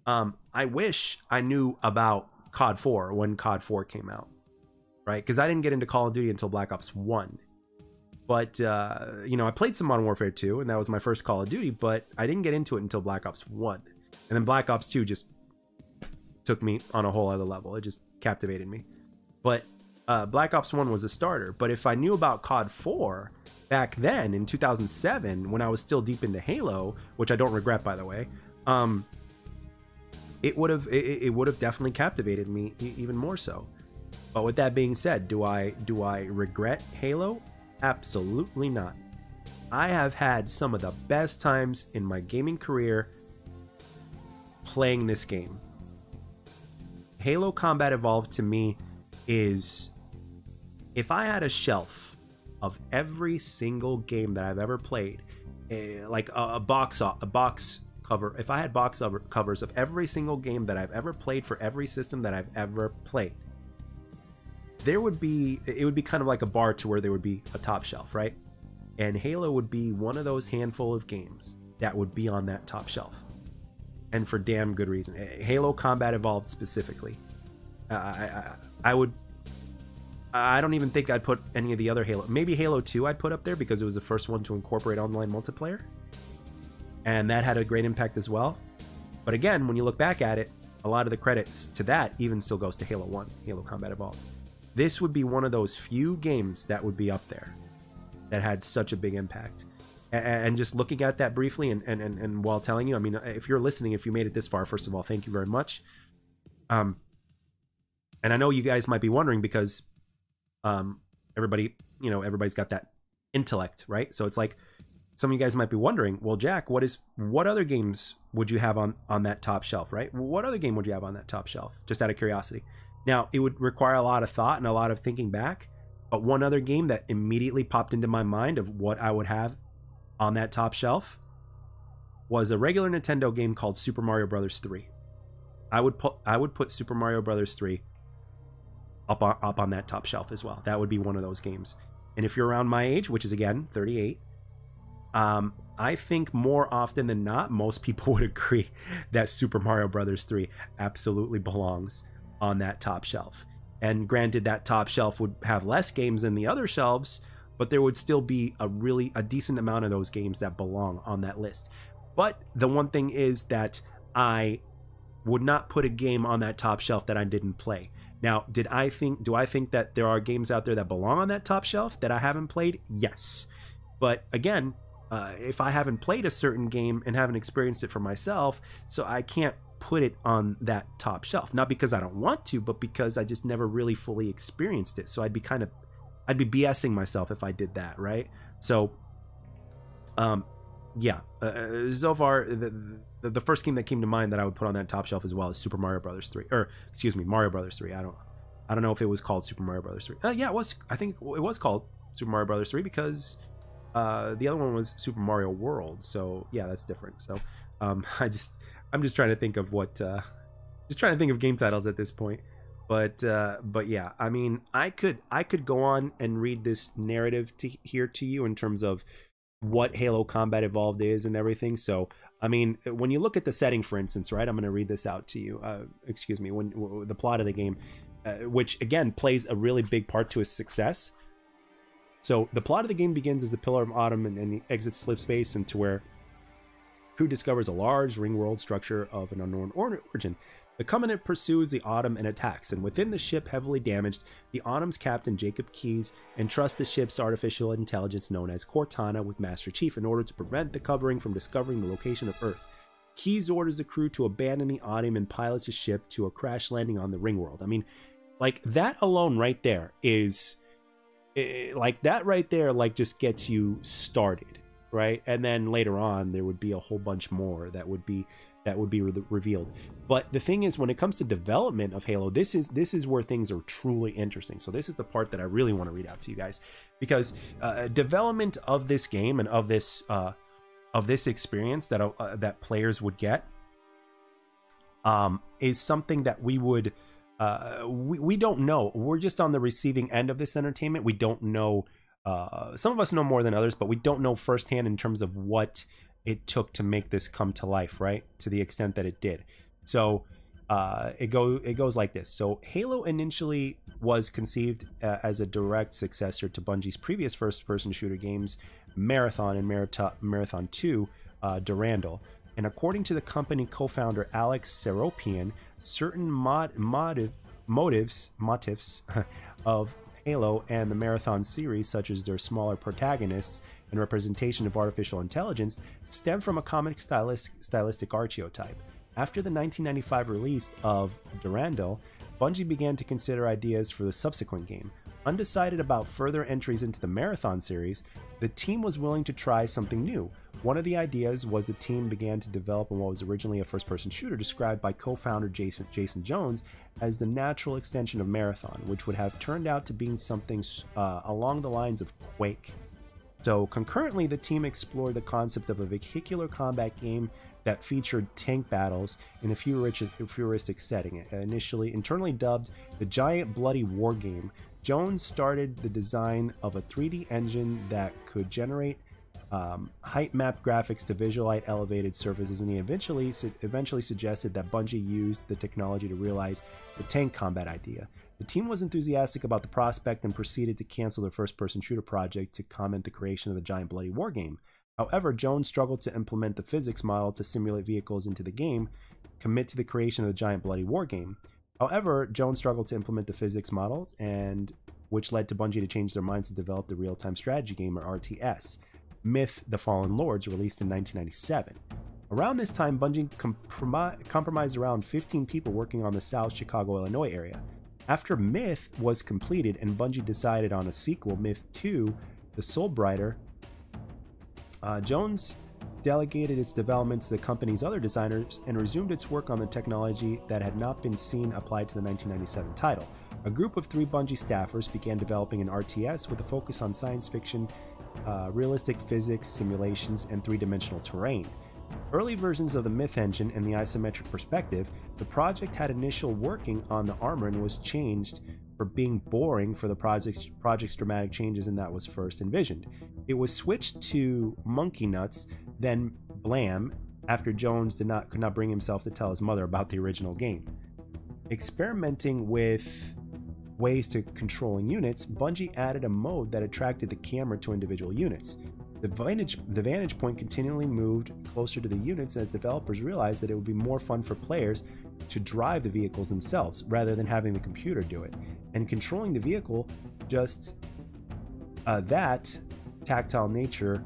I wish I knew about COD 4 when COD 4 came out, right? Because I didn't get into Call of Duty until Black Ops 1. But, you know, I played some Modern Warfare 2, and that was my first Call of Duty, but I didn't get into it until Black Ops 1. And then Black Ops 2 just took me on a whole other level. It just captivated me. But Black Ops 1 was a starter. But if I knew about COD 4 back then in 2007, when I was still deep into Halo, which I don't regret, by the way, it would have definitely captivated me even more so. But with that being said, do I regret Halo? Absolutely not. I have had some of the best times in my gaming career playing this game. Halo Combat Evolved to me is, if I had a shelf of every single game that I've ever played, like a box cover, if I had box covers of every single game that I've ever played for every system that I've ever played, it would be kind of like a bar to where there would be a top shelf, right? And Halo would be one of those handful of games that would be on that top shelf, and for damn good reason. Halo Combat Evolved specifically, I don't even think I'd put any of the other Halo. Maybe Halo 2 I'd put up there because it was the first one to incorporate online multiplayer, and that had a great impact as well. But again, when you look back at it, a lot of the credits to that even still goes to Halo 1, Halo Combat Evolved. This would be one of those few games that would be up there that had such a big impact. And just looking at that briefly and while telling you, I mean, if you're listening, if you made it this far, first of all, thank you very much. And I know you guys might be wondering because everybody's got that intellect, right? So it's like, some of you guys might be wondering, well, Jack, what other games would you have on that top shelf, right? What other game would you have on that top shelf? Just out of curiosity. Now, it would require a lot of thought and a lot of thinking back, but one other game that immediately popped into my mind of what I would have on that top shelf was a regular Nintendo game called Super Mario Bros. 3. I would put Super Mario Bros. 3 up on that top shelf as well. That would be one of those games. And if you're around my age, which is again 38, I think more often than not, most people would agree that Super Mario Bros. 3 absolutely belongs on that top shelf. And granted, that top shelf would have less games than the other shelves, but there would still be a decent amount of those games that belong on that list. But the one thing is that I would not put a game on that top shelf that I didn't play. Now, do I think that there are games out there that belong on that top shelf that I haven't played? Yes. But again, if I haven't played a certain game and haven't experienced it for myself, so I can't put it on that top shelf. Not because I don't want to, but because I just never really fully experienced it. So I'd be BSing myself if I did that, right? So, yeah. So far, the first game that came to mind that I would put on that top shelf as well is Super Mario Brothers 3, or excuse me, Mario Brothers 3. I don't know if it was called Super Mario Brothers 3. Yeah, it was. I think it was called Super Mario Brothers 3 because the other one was Super Mario World. So yeah, that's different. So I'm just trying to think of game titles at this point. But yeah, I mean, I could go on and read this narrative here to you in terms of what Halo Combat Evolved is and everything. So I mean, when you look at the setting, for instance, right, I'm going to read this out to you. Excuse me, when the plot of the game, which again plays a really big part to its success. So the plot of the game begins as the Pillar of Autumn and exits slip space into where crew discovers a large ring world structure of an unknown origin. The Covenant pursues the Autumn and attacks, and within the ship heavily damaged, the Autumn's captain Jacob Keyes entrusts the ship's artificial intelligence known as Cortana with Master Chief in order to prevent the Covering from discovering the location of Earth. Keyes orders the crew to abandon the Autumn and pilots the ship to a crash landing on the ring world. I mean, like, that alone right there is... like, just gets you started, right? And then later on, there would be a whole bunch more that would be revealed. But the thing is, when it comes to development of Halo, this is where things are truly interesting. So this is the part that I really want to read out to you guys, because development of this game and of this experience that players would get is something that we would we don't know. We're just on the receiving end of this entertainment. We don't know. Some of us know more than others, but we don't know firsthand in terms of what it took to make this come to life, right? To the extent that it did. So it goes like this. So Halo initially was conceived as a direct successor to Bungie's previous first-person shooter games, Marathon and Marathon 2, Durandal. And according to the company co-founder Alex Seropian, certain motifs of Halo and the Marathon series, such as their smaller protagonists and representation of artificial intelligence, stem from a comic stylistic archetype. After the 1995 release of Durandal, Bungie began to consider ideas for the subsequent game. Undecided about further entries into the Marathon series, the team was willing to try something new. One of the ideas was the team began to develop what was originally a first-person shooter described by co-founder Jason Jones as the natural extension of Marathon, which would have turned out to be something along the lines of Quake. So concurrently, the team explored the concept of a vehicular combat game that featured tank battles in a futuristic setting. Initially internally dubbed the Giant Bloody War Game, Jones started the design of a 3D engine that could generate height map graphics to visualize elevated surfaces, and he eventually suggested that Bungie used the technology to realize the tank combat idea. The team was enthusiastic about the prospect and proceeded to cancel their first-person shooter project to comment the creation of the Giant Bloody War Game. However, Jones struggled to implement the physics model to simulate vehicles into the game, commit to the creation of the Giant Bloody War Game. However, Jones struggled to implement the physics models, and which led to Bungie to change their minds to develop the real-time strategy game, or RTS. Myth: The Fallen Lords, released in 1997. Around this time, Bungie compromised around 15 people working on the South Chicago, Illinois area. After Myth was completed and Bungie decided on a sequel, Myth 2, The Soulbrighter, Jones delegated its development to the company's other designers and resumed its work on the technology that had not been seen applied to the 1997 title. A group of 3 Bungie staffers began developing an RTS with a focus on science fiction, realistic physics, simulations, and 3-dimensional terrain. Early versions of the Myth engine and the isometric perspective, the project had initial working on the armor and was changed for being boring for the project's dramatic changes, and that was first envisioned. It was switched to Monkey Nuts, then Blam, after Jones could not bring himself to tell his mother about the original game. Experimenting with ways to controlling units, Bungie added a mode that attracted the camera to individual units. The vantage point continually moved closer to the units as developers realized that it would be more fun for players to drive the vehicles themselves rather than having the computer do it. And controlling the vehicle tactile nature,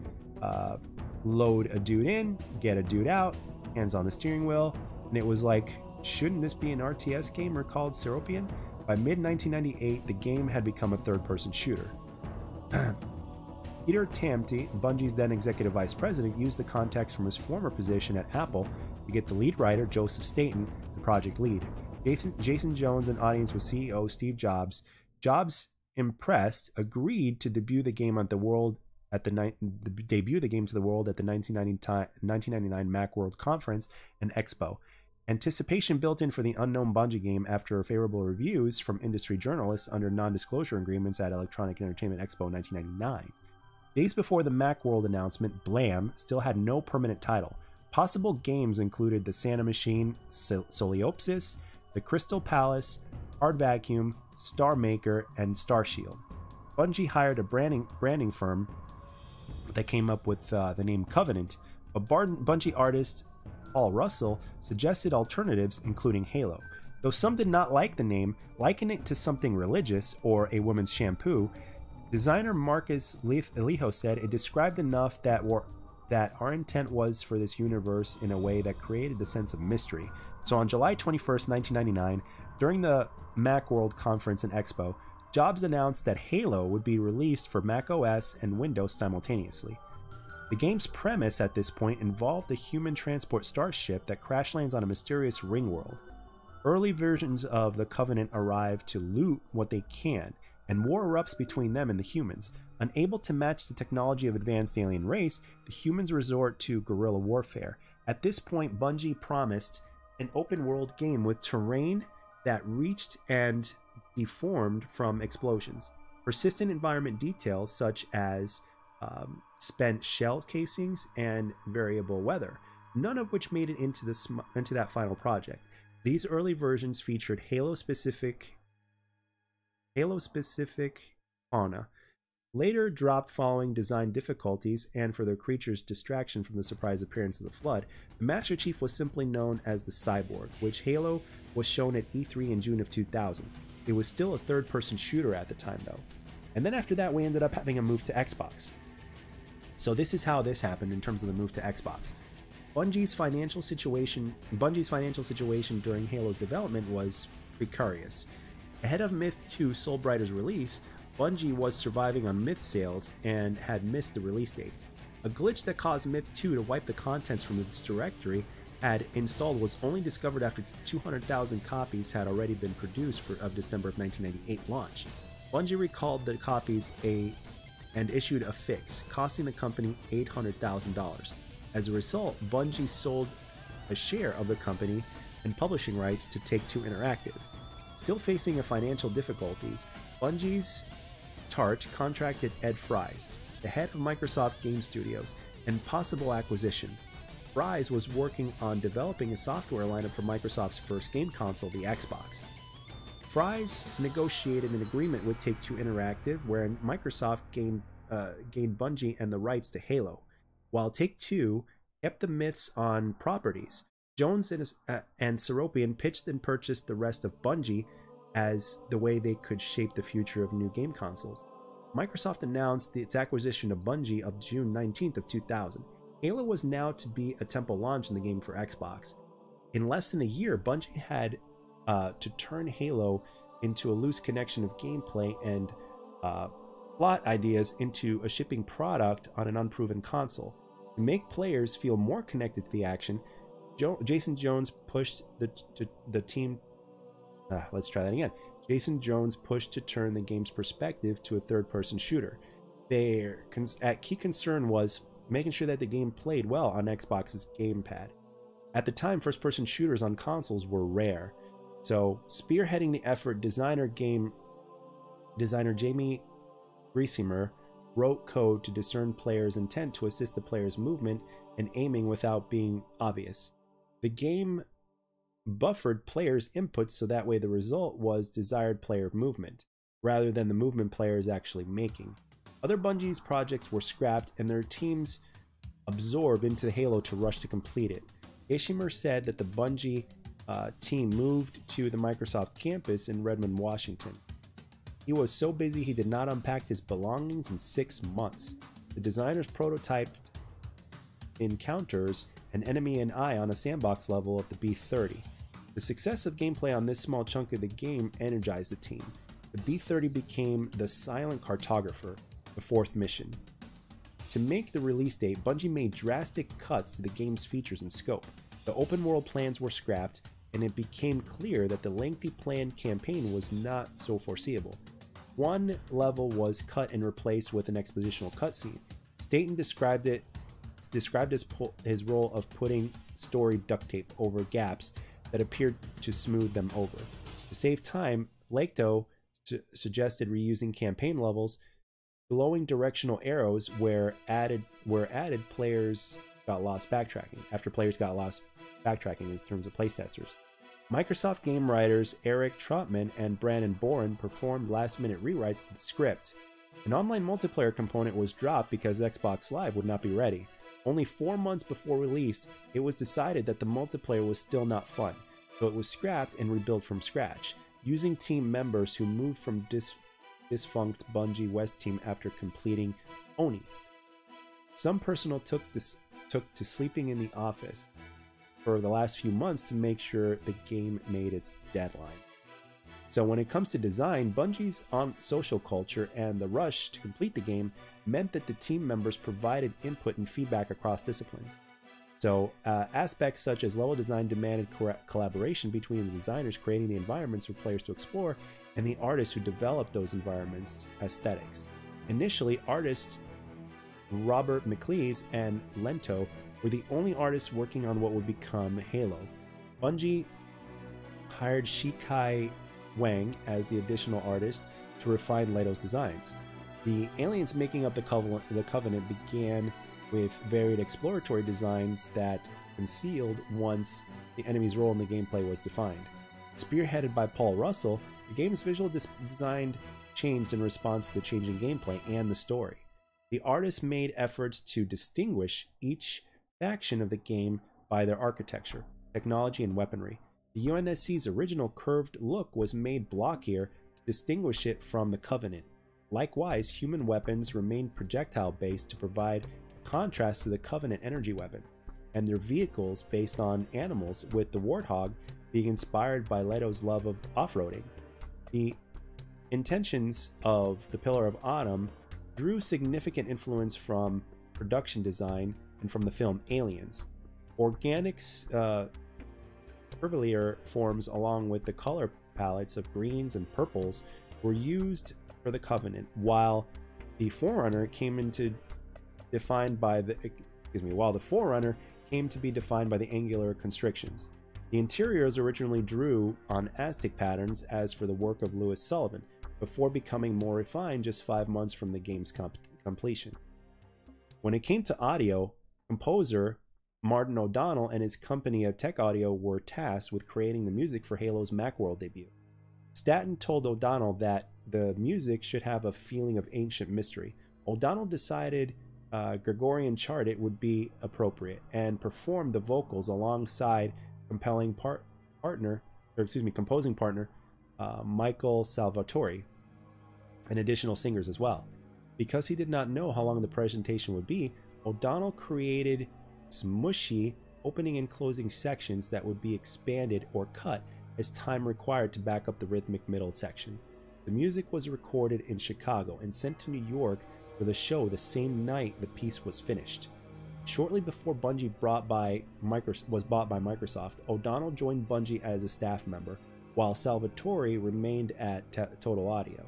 load a dude in, get a dude out, hands on the steering wheel, and it was like, shouldn't this be an RTS game, recalled Seropian? By mid-1998, the game had become a third-person shooter. Peter Tamte, Bungie's then executive vice president, used the context from his former position at Apple to get the lead writer, Joseph Staten, the project lead. Jason Jones, and audience with CEO Steve Jobs. Jobs, impressed, agreed to debut the game to the world at the 1999 Macworld Conference and Expo. Anticipation built in for the unknown Bungie game after favorable reviews from industry journalists under non-disclosure agreements at Electronic Entertainment Expo 1999. Days before the Macworld announcement, Blam still had no permanent title. Possible games included the Santa Machine, Soleopsis, the Crystal Palace, Hard Vacuum, Star Maker, and Star Shield. Bungie hired a branding firm that came up with the name Covenant, but Bungie artist Paul Russell suggested alternatives, including Halo. Though some did not like the name, likening it to something religious or a woman's shampoo, designer Marcus Elijo said it described enough that our intent was for this universe in a way that created the sense of mystery. So on July 21st, 1999, during the Macworld Conference and Expo, Jobs announced that Halo would be released for Mac OS and Windows simultaneously. The game's premise at this point involved a human transport starship that crash lands on a mysterious ring world. Early versions of the Covenant arrive to loot what they can, and war erupts between them and the humans. Unable to match the technology of advanced alien race, the humans resort to guerrilla warfare. At this point, Bungie promised an open-world game with terrain that reached and deformed from explosions. Persistent environment details such as spent shell casings and variable weather, none of which made it into that final project. These early versions featured Halo-specific fauna, later dropped following design difficulties and for their creatures' distraction from the surprise appearance of the Flood. The Master Chief was simply known as the Cyborg, which Halo was shown at E3 in June of 2000. It was still a third-person shooter at the time, though. And then after that, we ended up having a move to Xbox. So this is how this happened in terms of the move to Xbox. Bungie's financial situation during Halo's development was precarious. Ahead of Myth 2 Soulbrighter's release, Bungie was surviving on Myth sales and had missed the release dates. A glitch that caused Myth 2 to wipe the contents from its directory had installed was only discovered after 200,000 copies had already been produced of December of 1998 launch. Bungie recalled the copies and issued a fix, costing the company $800,000. As a result, Bungie sold a share of the company and publishing rights to Take-Two Interactive. Still facing financial difficulties, Bungie's Tart contracted Ed Fries, the head of Microsoft Game Studios, and possible acquisition. Fries was working on developing a software lineup for Microsoft's first game console, the Xbox. Fries negotiated an agreement with Take-Two Interactive wherein Microsoft gained Bungie and the rights to Halo, while Take-Two kept the myths on properties. Jones and Seropian pitched and purchased the rest of Bungie as the way they could shape the future of new game consoles. Microsoft announced its acquisition of Bungie of June 19th of 2000. Halo was now to be a temple launch in the game for Xbox. In less than a year, Bungie had to turn Halo into a loose connection of gameplay and plot ideas into a shipping product on an unproven console. To make players feel more connected to the action, Jason Jones pushed the team. Let's try that again. Jason Jones pushed to turn the game's perspective to a third-person shooter. Their key concern was making sure that the game played well on Xbox's gamepad. At the time, first-person shooters on consoles were rare, so spearheading the effort, designer Jamie Griesemer wrote code to discern players' intent to assist the player's movement and aiming without being obvious. The game buffered players' inputs so that way the result was desired player movement, rather than the movement players actually making. Other Bungie's projects were scrapped and their teams absorbed into Halo to rush to complete it. Griesemer said that the Bungie team moved to the Microsoft campus in Redmond, Washington. He was so busy he did not unpack his belongings in 6 months. The designers prototyped encounters an enemy and eye on a sandbox level at the B30. The success of gameplay on this small chunk of the game energized the team. The B30 became the Silent Cartographer, the fourth mission. To make the release date, Bungie made drastic cuts to the game's features and scope. The open world plans were scrapped, and it became clear that the lengthy planned campaign was not so foreseeable. One level was cut and replaced with an expositional cutscene. Staten described his role of putting story duct tape over gaps that appeared to smooth them over. To save time, Lakto suggested reusing campaign levels, glowing directional arrows where players got lost backtracking. After players got lost backtracking in terms of playtesters. Microsoft game writers Eric Trotman and Brandon Boren performed last-minute rewrites to the script. An online multiplayer component was dropped because Xbox Live would not be ready. Only 4 months before release, it was decided that the multiplayer was still not fun, so it was scrapped and rebuilt from scratch, using team members who moved from defunct Bungie West team after completing Oni. Some personnel took to sleeping in the office for the last few months to make sure the game made its deadline. So when it comes to design, Bungie's social culture and the rush to complete the game meant that the team members provided input and feedback across disciplines. So aspects such as level design demanded collaboration between the designers creating the environments for players to explore and the artists who developed those environments' aesthetics. Initially, artists Robert McLeese and Lento were the only artists working on what would become Halo. Bungie hired Shikai Wang as the additional artist to refine Leto's designs. The aliens making up the Covenant began with varied exploratory designs that concealed once the enemy's role in the gameplay was defined. Spearheaded by Paul Russell, the game's visual design changed in response to the changing gameplay and the story. The artists made efforts to distinguish each faction of the game by their architecture, technology, and weaponry. The UNSC's original curved look was made blockier to distinguish it from the Covenant. Likewise, human weapons remained projectile-based to provide contrast to the Covenant energy weapon, and their vehicles based on animals, with the Warthog being inspired by Leto's love of off-roading. The intentions of the Pillar of Autumn drew significant influence from production design and from the film Aliens. Organics curvilier forms along with the color palettes of greens and purples were used for the Covenant, while the Forerunner came to be defined by the angular constrictions. The interiors originally drew on Aztec patterns, as for the work of Louis Sullivan, before becoming more refined just 5 months from the game's completion. When it came to audio, composer Martin O'Donnell and his company of Tech Audio were tasked with creating the music for Halo's Macworld debut. Staten told O'Donnell that the music should have a feeling of ancient mystery. O'Donnell decided Gregorian chant would be appropriate and performed the vocals alongside composing partner Michael Salvatore and additional singers as well. Because he did not know how long the presentation would be, O'Donnell created smushy opening and closing sections that would be expanded or cut as time required to back up the rhythmic middle section. The music was recorded in Chicago and sent to New York for the show the same night the piece was finished. Shortly before Bungie was bought by Microsoft, O'Donnell joined Bungie as a staff member, while Salvatore remained at Total Audio.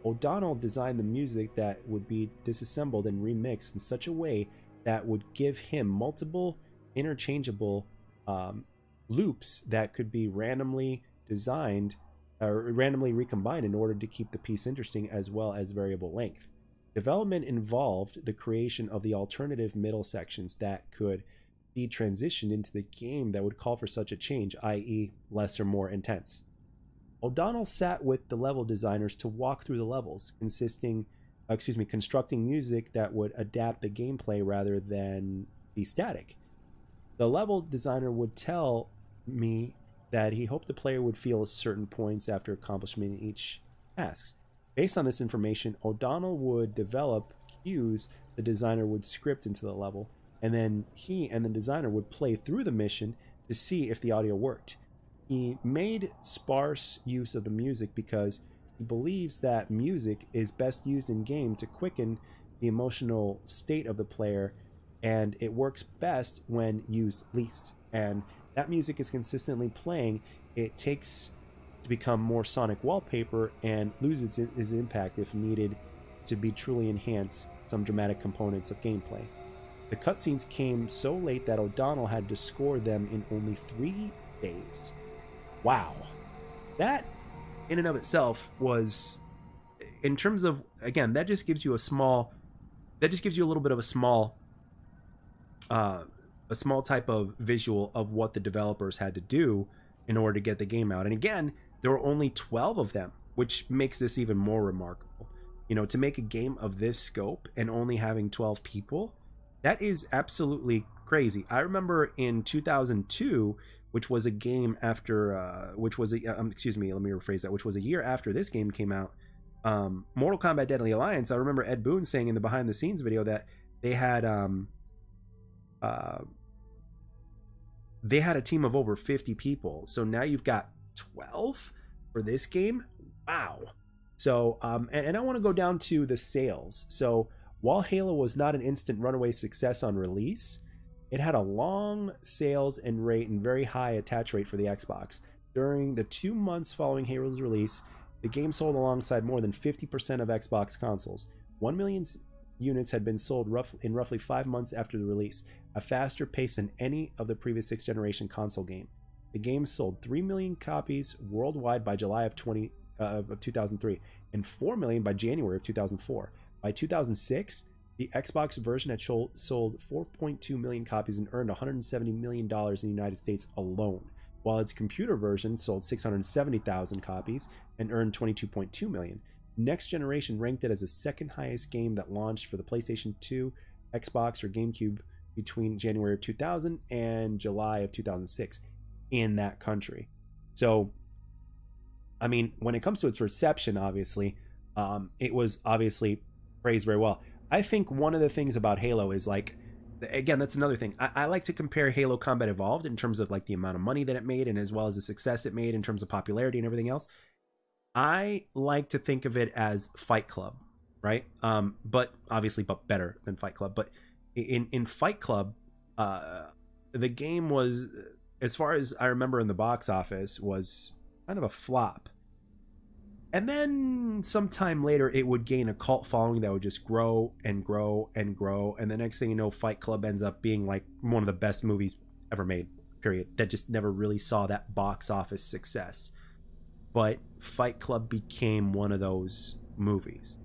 O'Donnell designed the music that would be disassembled and remixed in such a way that would give him multiple interchangeable loops that could be randomly designed or randomly recombined in order to keep the piece interesting, as well as variable length. Development involved the creation of the alternative middle sections that could be transitioned into the game that would call for such a change, i.e. less or more intense. O'Donnell sat with the level designers to walk through the levels, constructing music that would adapt the gameplay rather than be static. The level designer would tell me that he hoped the player would feel certain points after accomplishing each task. Based on this information, O'Donnell would develop cues the designer would script into the level, and then he and the designer would play through the mission to see if the audio worked. He made sparse use of the music because he believes that music is best used in game to quicken the emotional state of the player, and it works best when used least. And that music is consistently playing. It takes to become more sonic wallpaper and loses its impact if needed to be truly enhance some dramatic components of gameplay. The cutscenes came so late that O'Donnell had to score them in only 3 days. Wow. That, in and of itself, was, in terms of, again, that just gives you a little bit of a small type of visual of what the developers had to do in order to get the game out. And again, there were only 12 of them, which makes this even more remarkable. You know, to make a game of this scope and only having 12 people, that is absolutely crazy. I remember in 2002, which was a game after, which was a year after this game came out, Mortal Kombat Deadly Alliance. I remember Ed Boon saying in the behind the scenes video that they had a team of over 50 people. So now you've got 12 for this game. Wow. So and I want to go down to the sales. So while Halo was not an instant runaway success on release, it had a long sales and very high attach rate for the Xbox. During the 2 months following Halo's release, the game sold alongside more than 50% of Xbox consoles. 1 million units had been sold in roughly 5 months after the release, a faster pace than any of the previous 6th generation console game. The game sold 3 million copies worldwide by July of 2003 and 4 million by January of 2004. By 2006, the Xbox version had sold 4.2 million copies and earned $170 million in the United States alone, while its computer version sold 670,000 copies and earned $22.2 million. Next Generation ranked it as the second highest game that launched for the PlayStation 2, Xbox, or GameCube between January of 2000 and July of 2006 in that country. So, I mean, when it comes to its reception, obviously, it was obviously praised very well. I think one of the things about Halo is, like, again, that's another thing. I like to compare Halo Combat Evolved in terms of, like, the amount of money that it made and as well as the success it made in terms of popularity and everything else. I like to think of it as Fight Club, right? But obviously, but better than Fight Club. But in Fight Club, the game was, as far as I remember in the box office, was kind of a flop. And then sometime later, it would gain a cult following that would just grow and grow and grow. And the next thing you know, Fight Club ends up being like one of the best movies ever made, period. That just never really saw that box office success. But Fight Club became one of those movies.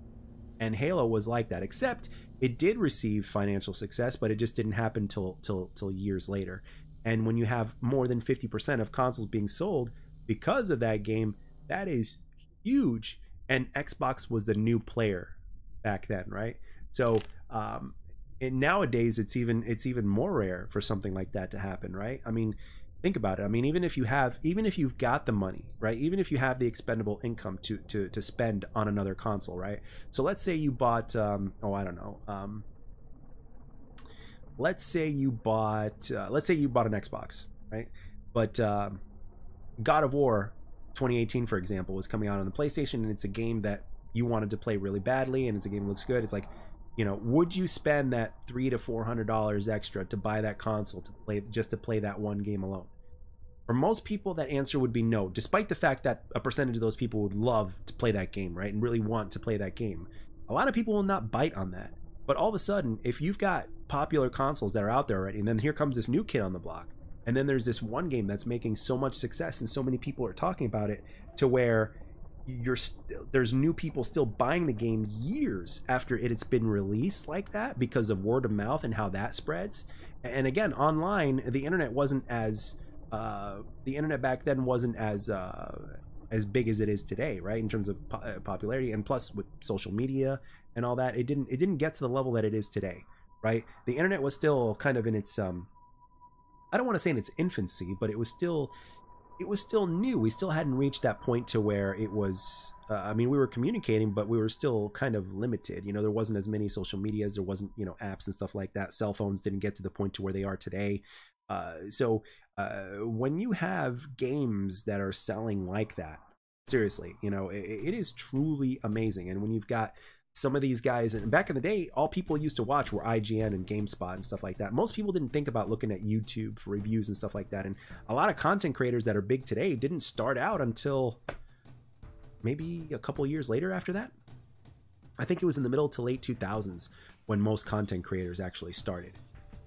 And Halo was like that, except it did receive financial success, but it just didn't happen till years later. And when you have more than 50% of consoles being sold because of that game, that is huge. And Xbox was the new player back then, right? So and nowadays it's even more rare for something like that to happen, right? I mean, think about it. I mean, even if you've got the money, right? Even if you have the expendable income to spend on another console, right? So let's say you bought let's say you bought an Xbox, right? But God of War 2018, for example, was coming out on the PlayStation, and it's a game that you wanted to play really badly, and it's a game that looks good. It's like, you know, would you spend that $300 to $400 extra to buy that console to play that one game alone? For most people, that answer would be no, despite the fact that a percentage of those people would love to play that game, right, and really want to play that game. A lot of people will not bite on that. But all of a sudden, if you've got popular consoles that are out there already, and then here comes this new kid on the block, and then there's this one game that's making so much success and so many people are talking about it, to where there's new people still buying the game years after it's been released like that because of word of mouth and how that spreads. And again, online, the internet back then wasn't as big as it is today, right, in terms of popularity. And plus, with social media and all that, it didn't get to the level that it is today, right? The internet was still kind of in its I don't want to say in its infancy, but it was still it was still new. We still hadn't reached that point to where it was. I mean, we were communicating, but we were still kind of limited. You know, there wasn't as many social medias. There wasn't, you know, apps and stuff like that. Cell phones didn't get to the point to where they are today. So when you have games that are selling like that, seriously, you know, it is truly amazing. And when you've got some of these guys, and back in the day, all people used to watch were IGN and GameSpot and stuff like that. Most people didn't think about looking at YouTube for reviews and stuff like that. And a lot of content creators that are big today didn't start out until maybe a couple years later after that. I think it was in the middle to late 2000s when most content creators actually started.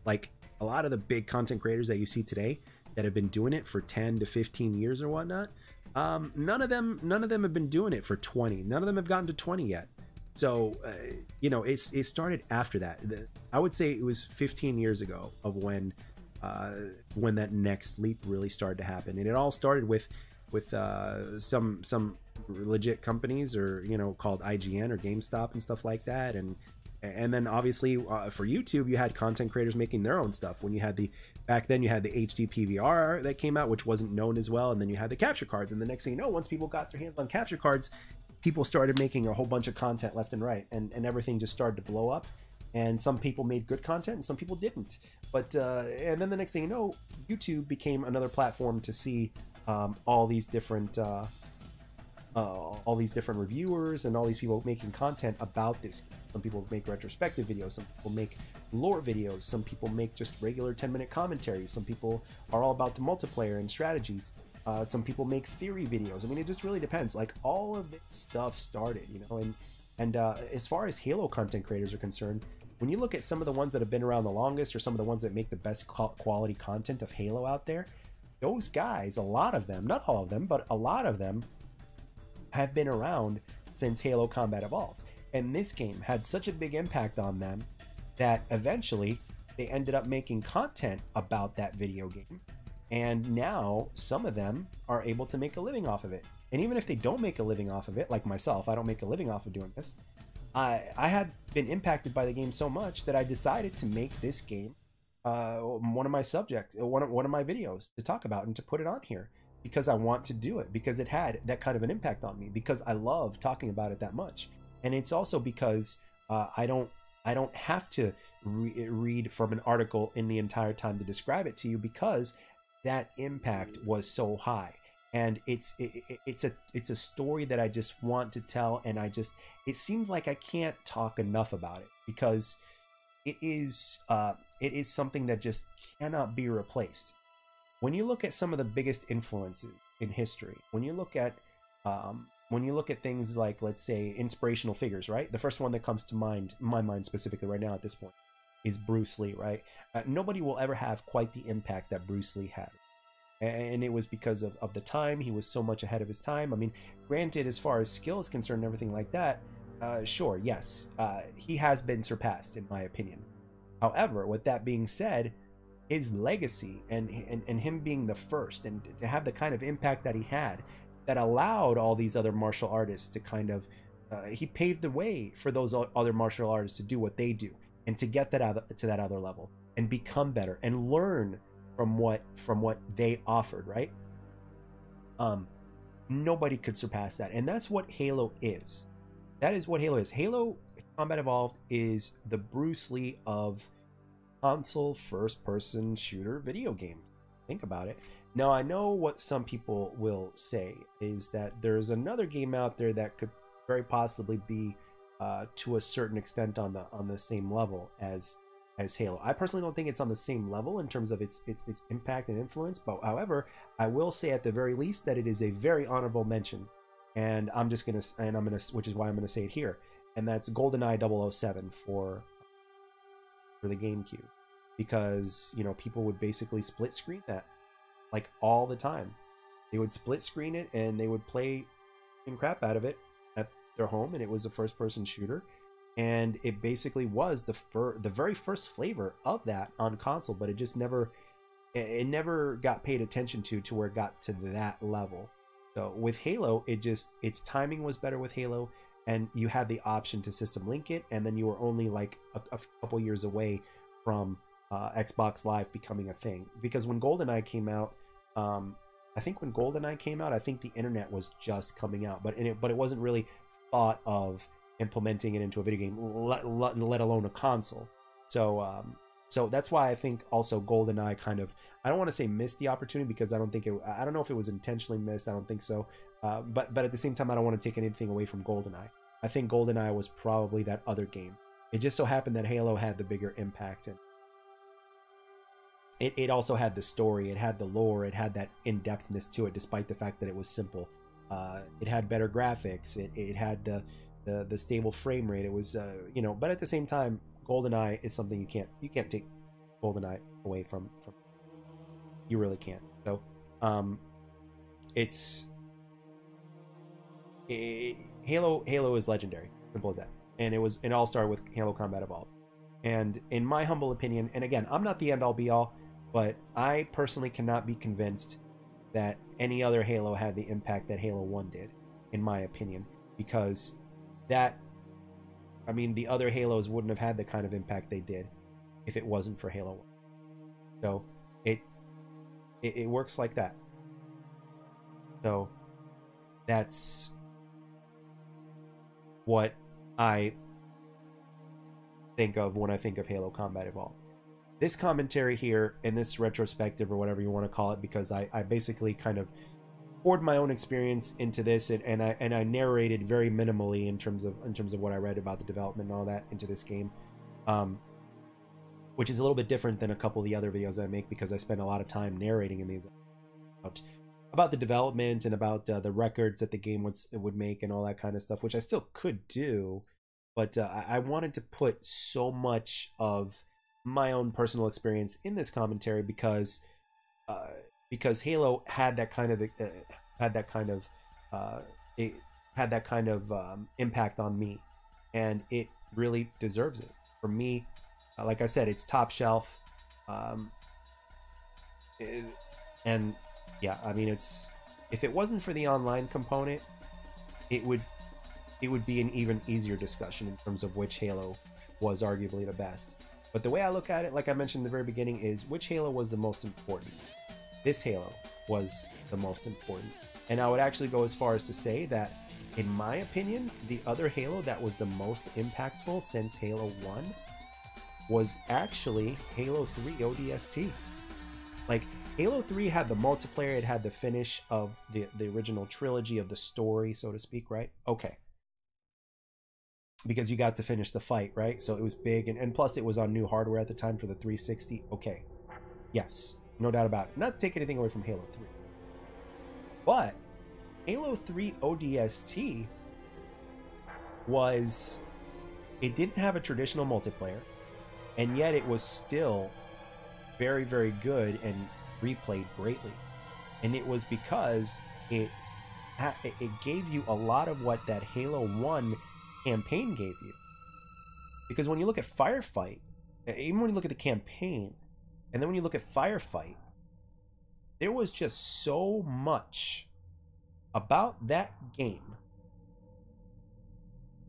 Like a lot of the big content creators that you see today that have been doing it for 10 to 15 years or whatnot, none of them have been doing it for 20. None of them have gotten to 20 yet. So, you know, it started after that. I would say it was 15 years ago of when that next leap really started to happen. And it all started with some legit companies, or, you know, called IGN or GameStop and stuff like that. And then obviously for YouTube, you had content creators making their own stuff. When you had back then you had the HD PVR that came out, which wasn't known as well. And then you had the capture cards. And the next thing you know, once people got their hands on capture cards, people started making a whole bunch of content left and right, and everything just started to blow up. And some people made good content and some people didn't. But and then the next thing you know, YouTube became another platform to see all these different reviewers and all these people making content about this. Some people make retrospective videos, some people make lore videos, some people make just regular 10-minute commentaries, some people are all about the multiplayer and strategies. Some people make theory videos. I mean, it just really depends. Like, all of this stuff started, you know. And as far as Halo content creators are concerned, when you look at some of the ones that have been around the longest, or some of the ones that make the best quality content of Halo out there, those guys, a lot of them, not all of them, but a lot of them have been around since Halo Combat Evolved. And this game had such a big impact on them that eventually they ended up making content about that video game. And now some of them are able to make a living off of it. And even if they don't make a living off of it, like myself, I don't make a living off of doing this. I had been impacted by the game so much that I decided to make this game one of my subjects, one of my videos to talk about and to put it on here, because I want to do it, because it had that kind of an impact on me, because I love talking about it that much. And it's also because I don't have to read from an article in the entire time to describe it to you, because that impact was so high. And it's a story that I just want to tell, and it seems like I can't talk enough about it, because it is something that just cannot be replaced. When you look at some of the biggest influences in history, when you look at things like, let's say, inspirational figures, right? The first one that comes to mind, my mind specifically right now at this point, is Bruce Lee, right? Nobody will ever have quite the impact that Bruce Lee had. And it was because of the time. He was so much ahead of his time. I mean, granted, as far as skill is concerned and everything like that, sure, yes, he has been surpassed, in my opinion. However, with that being said, his legacy and him being the first, and to have the kind of impact that he had, that allowed all these other martial artists to kind of, he paved the way for those other martial artists to do what they do, and to get to that other level, and become better, and learn from what they offered, right? Nobody could surpass that. And that's what Halo is. That is what Halo is. Halo Combat Evolved is the Bruce Lee of console first-person shooter video games. Think about it. Now, I know what some people will say is that there's another game out there that could very possibly be to a certain extent on the same level as Halo. I personally don't think it's on the same level in terms of its impact and influence, but however, I will say at the very least that it is a very honorable mention, and which is why I'm gonna say it here, and that's GoldenEye 007 for the GameCube, because, you know, people would basically split screen that, like, all the time. They would split screen it and they would play crap out of it at their home, and it was a first-person shooter. And it basically was the very first flavor of that on console, but it just never got paid attention to where it got to that level. So with Halo, its timing was better with Halo, and you had the option to system link it, and then you were only like a couple years away from Xbox Live becoming a thing. Because when GoldenEye came out, I I think when GoldenEye came out, I think the internet was just coming out, but it wasn't really thought of implementing it into a video game, let alone a console. So so that's why I think also GoldenEye kind of, I don't want to say missed the opportunity, because I don't know if it was intentionally missed. I don't think so. But at the same time, I don't want to take anything away from GoldenEye. I think GoldenEye was probably that other game. It just so happened that Halo had the bigger impact, and it also had the story, it had the lore, it had that in-depthness to it, despite the fact that it was simple. It had better graphics, it had the stable frame rate. It was you know, but at the same time, GoldenEye is something you can't take GoldenEye away from. You really can't. So Halo is legendary, simple as that. And it all started with Halo Combat Evolved. And in my humble opinion, and again, I'm not the end all be all, but I personally cannot be convinced that any other Halo had the impact that Halo 1 did, in my opinion, because the other Halos wouldn't have had the kind of impact they did if it wasn't for Halo 1. So it works like that. So that's what I think of when I think of Halo Combat Evolved. This commentary here, in this retrospective, or whatever you want to call it, because I basically kind of poured my own experience into this, and I narrated very minimally in terms of what I read about the development and all that into this game, which is a little bit different than a couple of the other videos I make, because I spend a lot of time narrating in these about the development and about the records that the game would make and all that kind of stuff, which I still could do, but I wanted to put so much of my own personal experience in this commentary, because Halo had that kind of impact on me, and it really deserves it. For me, like I said, it's top shelf, and yeah, I mean, if it wasn't for the online component, it would be an even easier discussion in terms of which Halo was arguably the best. But the way I look at it, like I mentioned in the very beginning, is which Halo was the most important. This Halo was the most important. And I would actually go as far as to say that, in my opinion, the other Halo that was the most impactful since Halo 1 was actually Halo 3 ODST. Like, Halo 3 had the multiplayer, it had the finish of the original trilogy of the story, so to speak, right? Okay. Because you got to finish the fight, right? So it was big, and plus it was on new hardware at the time for the 360. Okay. Yes, no doubt about it. Not to take anything away from Halo 3. But Halo 3 ODST it didn't have a traditional multiplayer, and yet it was still very, very good and replayed greatly. And it was because it gave you a lot of what that Halo 1 campaign gave you. Because when you look at Firefight, even when you look at the campaign, and then when you look at Firefight, there was just so much about that game.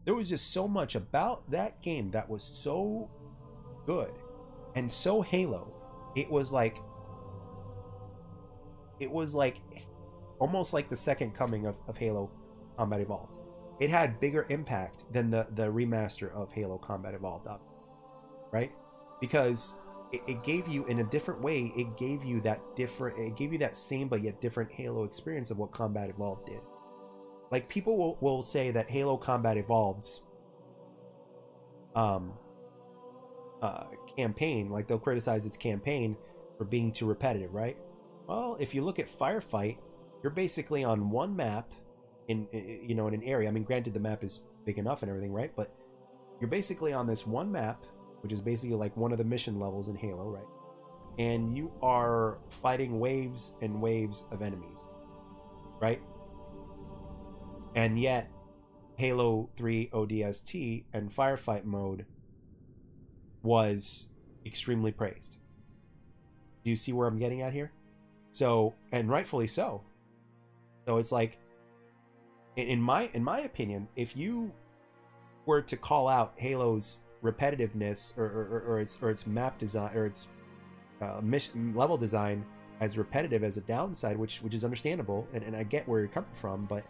There was just so much about that game that was so good and so Halo. It was like almost like the second coming of Halo Combat Evolved. It had bigger impact than the remaster of Halo Combat Evolved, right? Because it gave you, in a different way, it gave you that same but yet different Halo experience of what Combat Evolved did. Like, people will say that Halo Combat Evolved's campaign, like, they'll criticize its campaign for being too repetitive, right? Well, if you look at Firefight, you're basically on one map in an area. I mean, granted, the map is big enough and everything, right? But you're basically on this one map, which is basically like one of the mission levels in Halo, right? And you are fighting waves and waves of enemies, right? And yet, Halo 3 ODST and Firefight mode was extremely praised. Do you see where I'm getting at here? So, and rightfully so. So it's like, in my opinion, if you were to call out Halo's repetitiveness or its map design or its mission level design as repetitive as a downside, which is understandable, and I get where you're coming from, but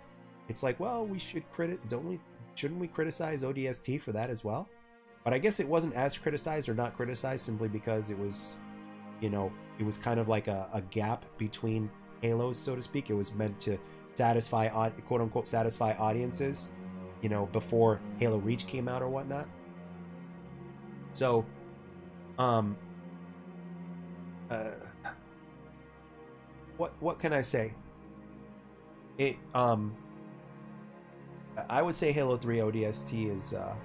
it's like, well, we should shouldn't we criticize ODST for that as well? But I guess it wasn't as criticized or not criticized simply because it was, you know, it was kind of like a gap between Halos, so to speak. It was meant to satisfy, quote unquote, satisfy audiences, you know, before Halo Reach came out or whatnot. So, what can I say? I would say Halo 3 ODST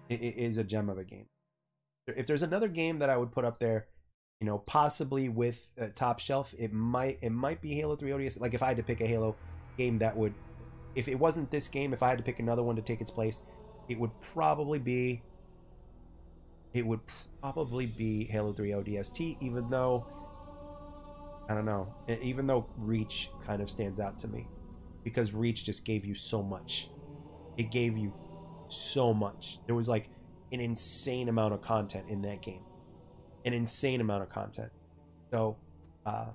is a gem of a game. If there's another game that I would put up there, you know, possibly with top shelf, it might be Halo 3 ODST. Like if I had to pick a Halo game that would, if it wasn't this game, if I had to pick another one to take its place, it would probably be Halo 3 ODST, even though I don't know, even though Reach kind of stands out to me, because Reach just gave you so much. It gave you so much. There was like an insane amount of content in that game. An insane amount of content. So, I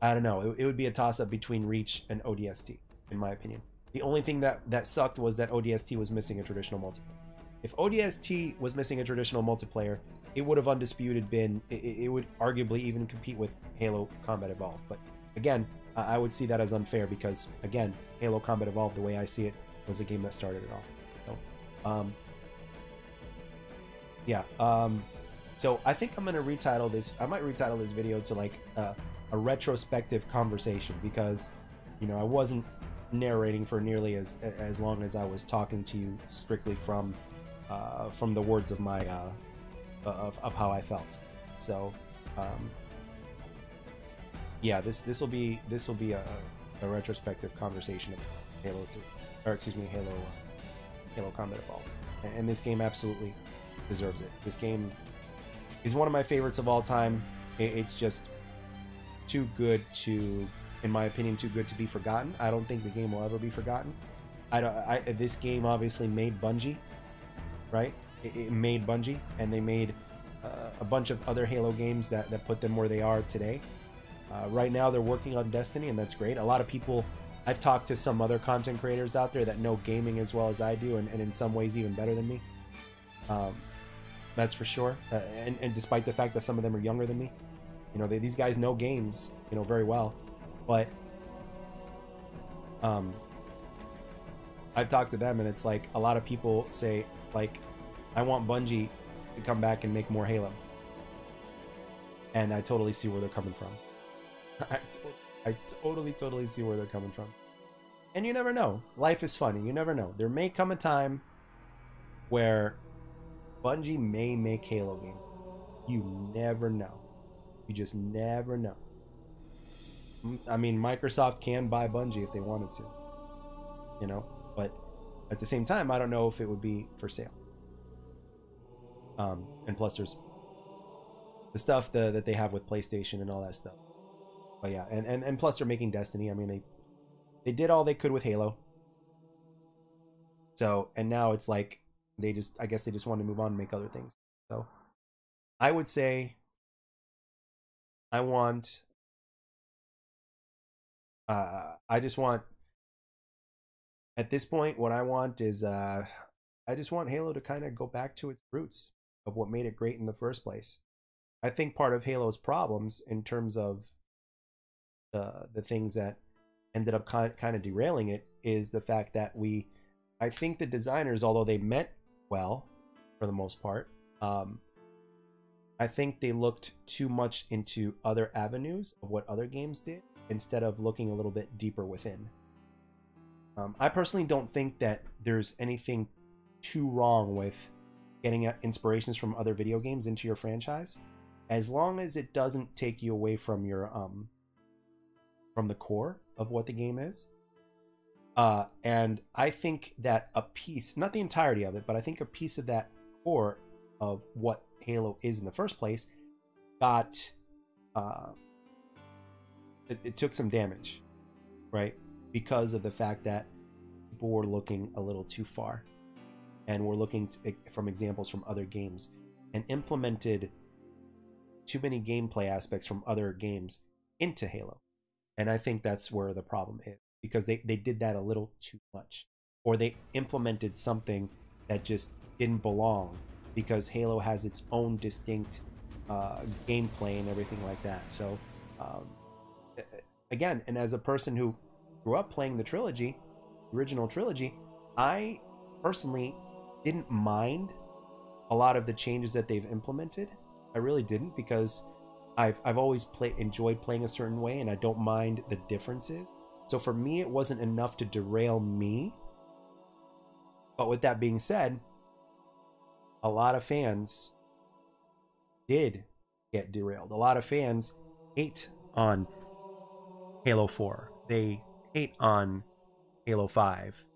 don't know. It would be a toss-up between Reach and ODST, in my opinion. The only thing that sucked was that ODST was missing a traditional multiplayer. If ODST was missing a traditional multiplayer, it would have undisputed been, it would arguably even compete with Halo Combat Evolved. But again, I would see that as unfair because, again, Halo Combat Evolved, the way I see it, was the game that started it all. So, yeah. So I think I'm going to retitle this, I might retitle this video to like a retrospective conversation because, you know, I wasn't narrating for nearly as long as I was talking to you strictly from the words of my of how I felt. So yeah, this will be a retrospective conversation of Halo 2, or excuse me, Halo Combat Evolved, and this game absolutely deserves it. This game is one of my favorites of all time. It's just too good to, in my opinion, too good to be forgotten. I don't think the game will ever be forgotten. This game obviously made Bungie, right? It made Bungie, and they made a bunch of other Halo games that put them where they are today. Right now they're working on Destiny, and that's great. A lot of people, I've talked to some other content creators out there that know gaming as well as I do, and in some ways even better than me. That's for sure. And despite the fact that some of them are younger than me, you know, these guys know games, you know, very well. But I've talked to them, and it's like a lot of people say, like, I want Bungie to come back and make more Halo. And I totally see where they're coming from. I totally see where they're coming from. And you never know. Life is funny. You never know. There may come a time where Bungie may make Halo games. You never know. You just never know. I mean, Microsoft can buy Bungie if they wanted to. You know? But at the same time, I don't know if it would be for sale. And plus there's the stuff that they have with PlayStation and all that stuff. But yeah, and plus they're making Destiny. I mean, they did all they could with Halo. So, and now it's like I guess they just want to move on and make other things. So I would say I just want, at this point, what I want is I just want Halo to kind of go back to its roots of what made it great in the first place. I think part of Halo's problems in terms of the things that ended up kind of derailing it is the fact that I think the designers, although they meant well for the most part, I think they looked too much into other avenues of what other games did instead of looking a little bit deeper within. I personally don't think that there's anything too wrong with getting inspirations from other video games into your franchise, as long as it doesn't take you away from your from the core of what the game is. And I think that a piece, not the entirety of it, but I think a piece of that core of what Halo is in the first place got it took some damage, right? Because of the fact that people were looking a little too far and were looking from examples from other games and implemented too many gameplay aspects from other games into Halo. And I think that's where the problem is, because they did that a little too much, or they implemented something that just didn't belong, because Halo has its own distinct gameplay and everything like that. So again, and as a person who grew up playing the trilogy, original trilogy, I personally didn't mind a lot of the changes that they've implemented. I really didn't, because I've always enjoyed playing a certain way, and I don't mind the differences. So for me, it wasn't enough to derail me. But with that being said, a lot of fans did get derailed. A lot of fans hate on Halo 4. They hate on Halo 5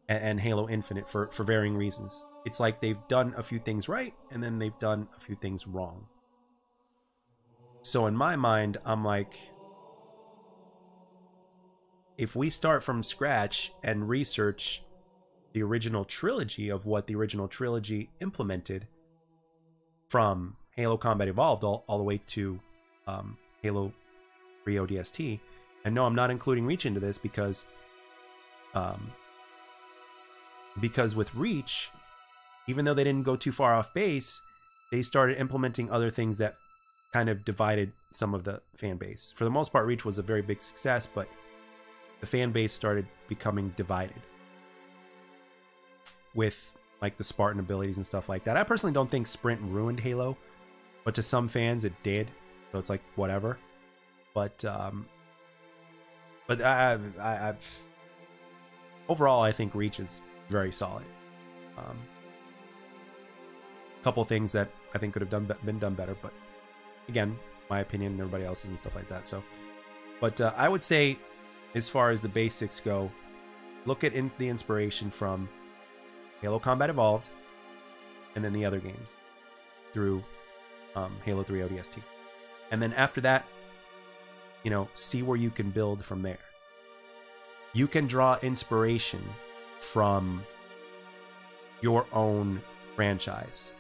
and Halo Infinite for varying reasons. It's like they've done a few things right, and then they've done a few things wrong. So in my mind, I'm like, if we start from scratch and research the original trilogy of what the original trilogy implemented, from Halo Combat Evolved all the way to Halo 3 ODST, and no, I'm not including Reach into this, because with Reach, even though they didn't go too far off base, they started implementing other things that kind of divided some of the fan base. For the most part, Reach was a very big success, but the fan base started becoming divided with like the Spartan abilities and stuff like that. I personally don't think Sprint ruined Halo, but to some fans it did, so it's like whatever. But I overall, I think Reach is very solid. Couple things that I think could have been done better, but again, my opinion and everybody else's and stuff like that. So, but I would say, as far as the basics go, look at the inspiration from Halo Combat Evolved and then the other games through Halo 3 ODST. And then after that, you know, see where you can build from there. You can draw inspiration from your own franchise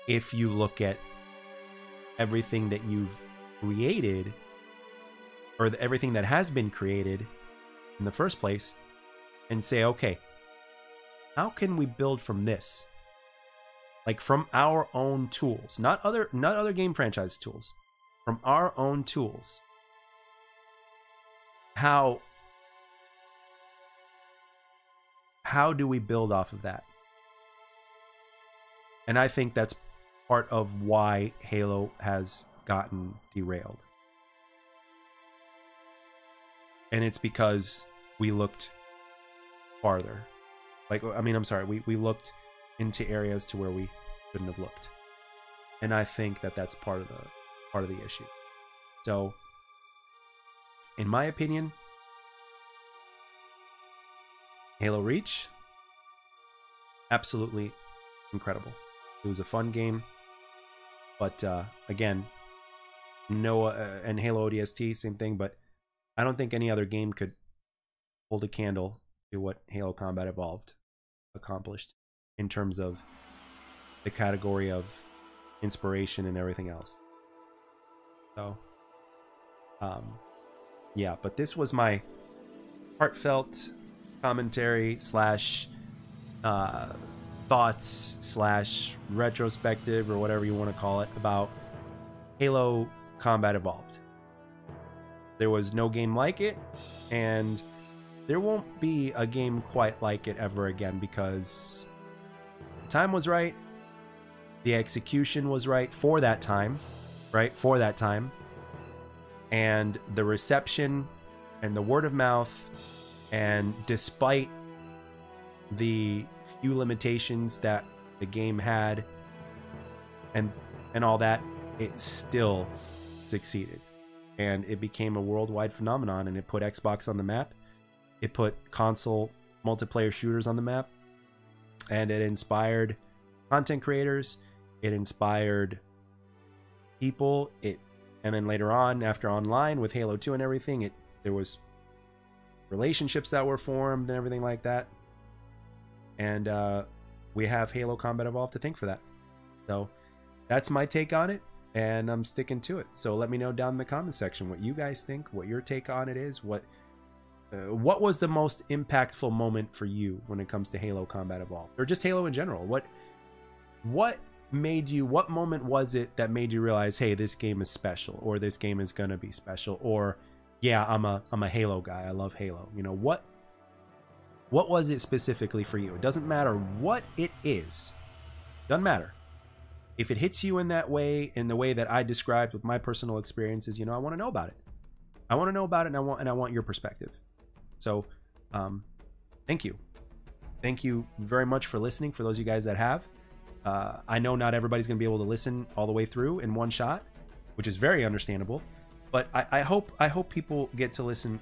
if you look at everything that you've created, or everything that has been created in the first place, and say, okay, how can we build from this? Like from our own tools, not other game franchise tools, from our own tools. How do we build off of that? And I think that's part of why Halo has gotten derailed. And it's because we looked farther. Like, I mean, I'm sorry, we looked into areas to where we shouldn't have looked. And I think that that's part of the issue. So, in my opinion, Halo Reach, absolutely incredible. It was a fun game, but again, no, and Halo ODST, same thing. But I don't think any other game could hold a candle to what Halo Combat Evolved accomplished in terms of the category of inspiration and everything else. So, yeah, but this was my heartfelt commentary slash thoughts slash retrospective, or whatever you want to call it, about Halo Combat Evolved. There was no game like it, and there won't be a game quite like it ever again, because the time was right, the execution was right for that time, and the reception and the word of mouth, and despite the few limitations that the game had and all that, it still succeeded, and it became a worldwide phenomenon, and it put Xbox on the map, it put console multiplayer shooters on the map, and it inspired content creators, it inspired people, and then later on, after online with Halo 2 and everything, there was relationships that were formed and everything like that. And we have Halo Combat Evolved to thank for that. So that's my take on it, and I'm sticking to it. So let me know down in the comment section what you guys think, what your take on it is, what was the most impactful moment for you when it comes to Halo Combat Evolved, or just Halo in general? What made you, what moment was it that made you realize, hey, this game is special, or this game is gonna be special, or yeah, I'm a Halo guy, I love Halo? You know, what was it specifically for you? It doesn't matter what it is. Doesn't matter. If it hits you in that way, in the way that I described with my personal experiences, you know, I want to know about it. I want to know about it, and I want your perspective. So, thank you. Thank you very much for listening, for those of you guys that have. I know not everybody's going to be able to listen all the way through in one shot, which is very understandable. But I hope people get to listen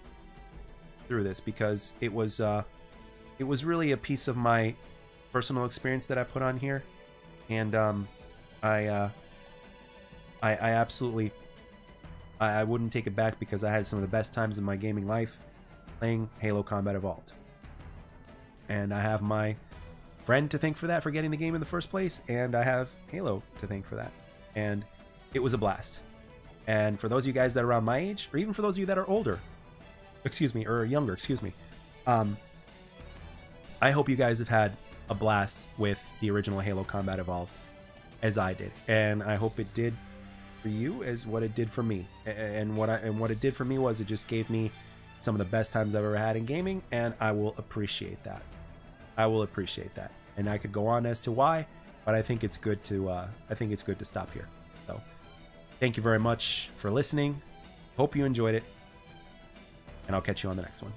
through this, because it was really a piece of my personal experience that I put on here, and I absolutely, I wouldn't take it back, because I had some of the best times in my gaming life playing Halo Combat Evolved. And I have my friend to thank for that, for getting the game in the first place, and I have Halo to thank for that. And it was a blast. And for those of you guys that are around my age, or even for those of you that are older, or younger, I hope you guys have had a blast with the original Halo Combat Evolved, as I did, and I hope it did for you as what it did for me. And what it did for me was, it just gave me some of the best times I've ever had in gaming, and I will appreciate that. I will appreciate that, and I could go on as to why, but I think it's good to stop here. So, thank you very much for listening. Hope you enjoyed it, and I'll catch you on the next one.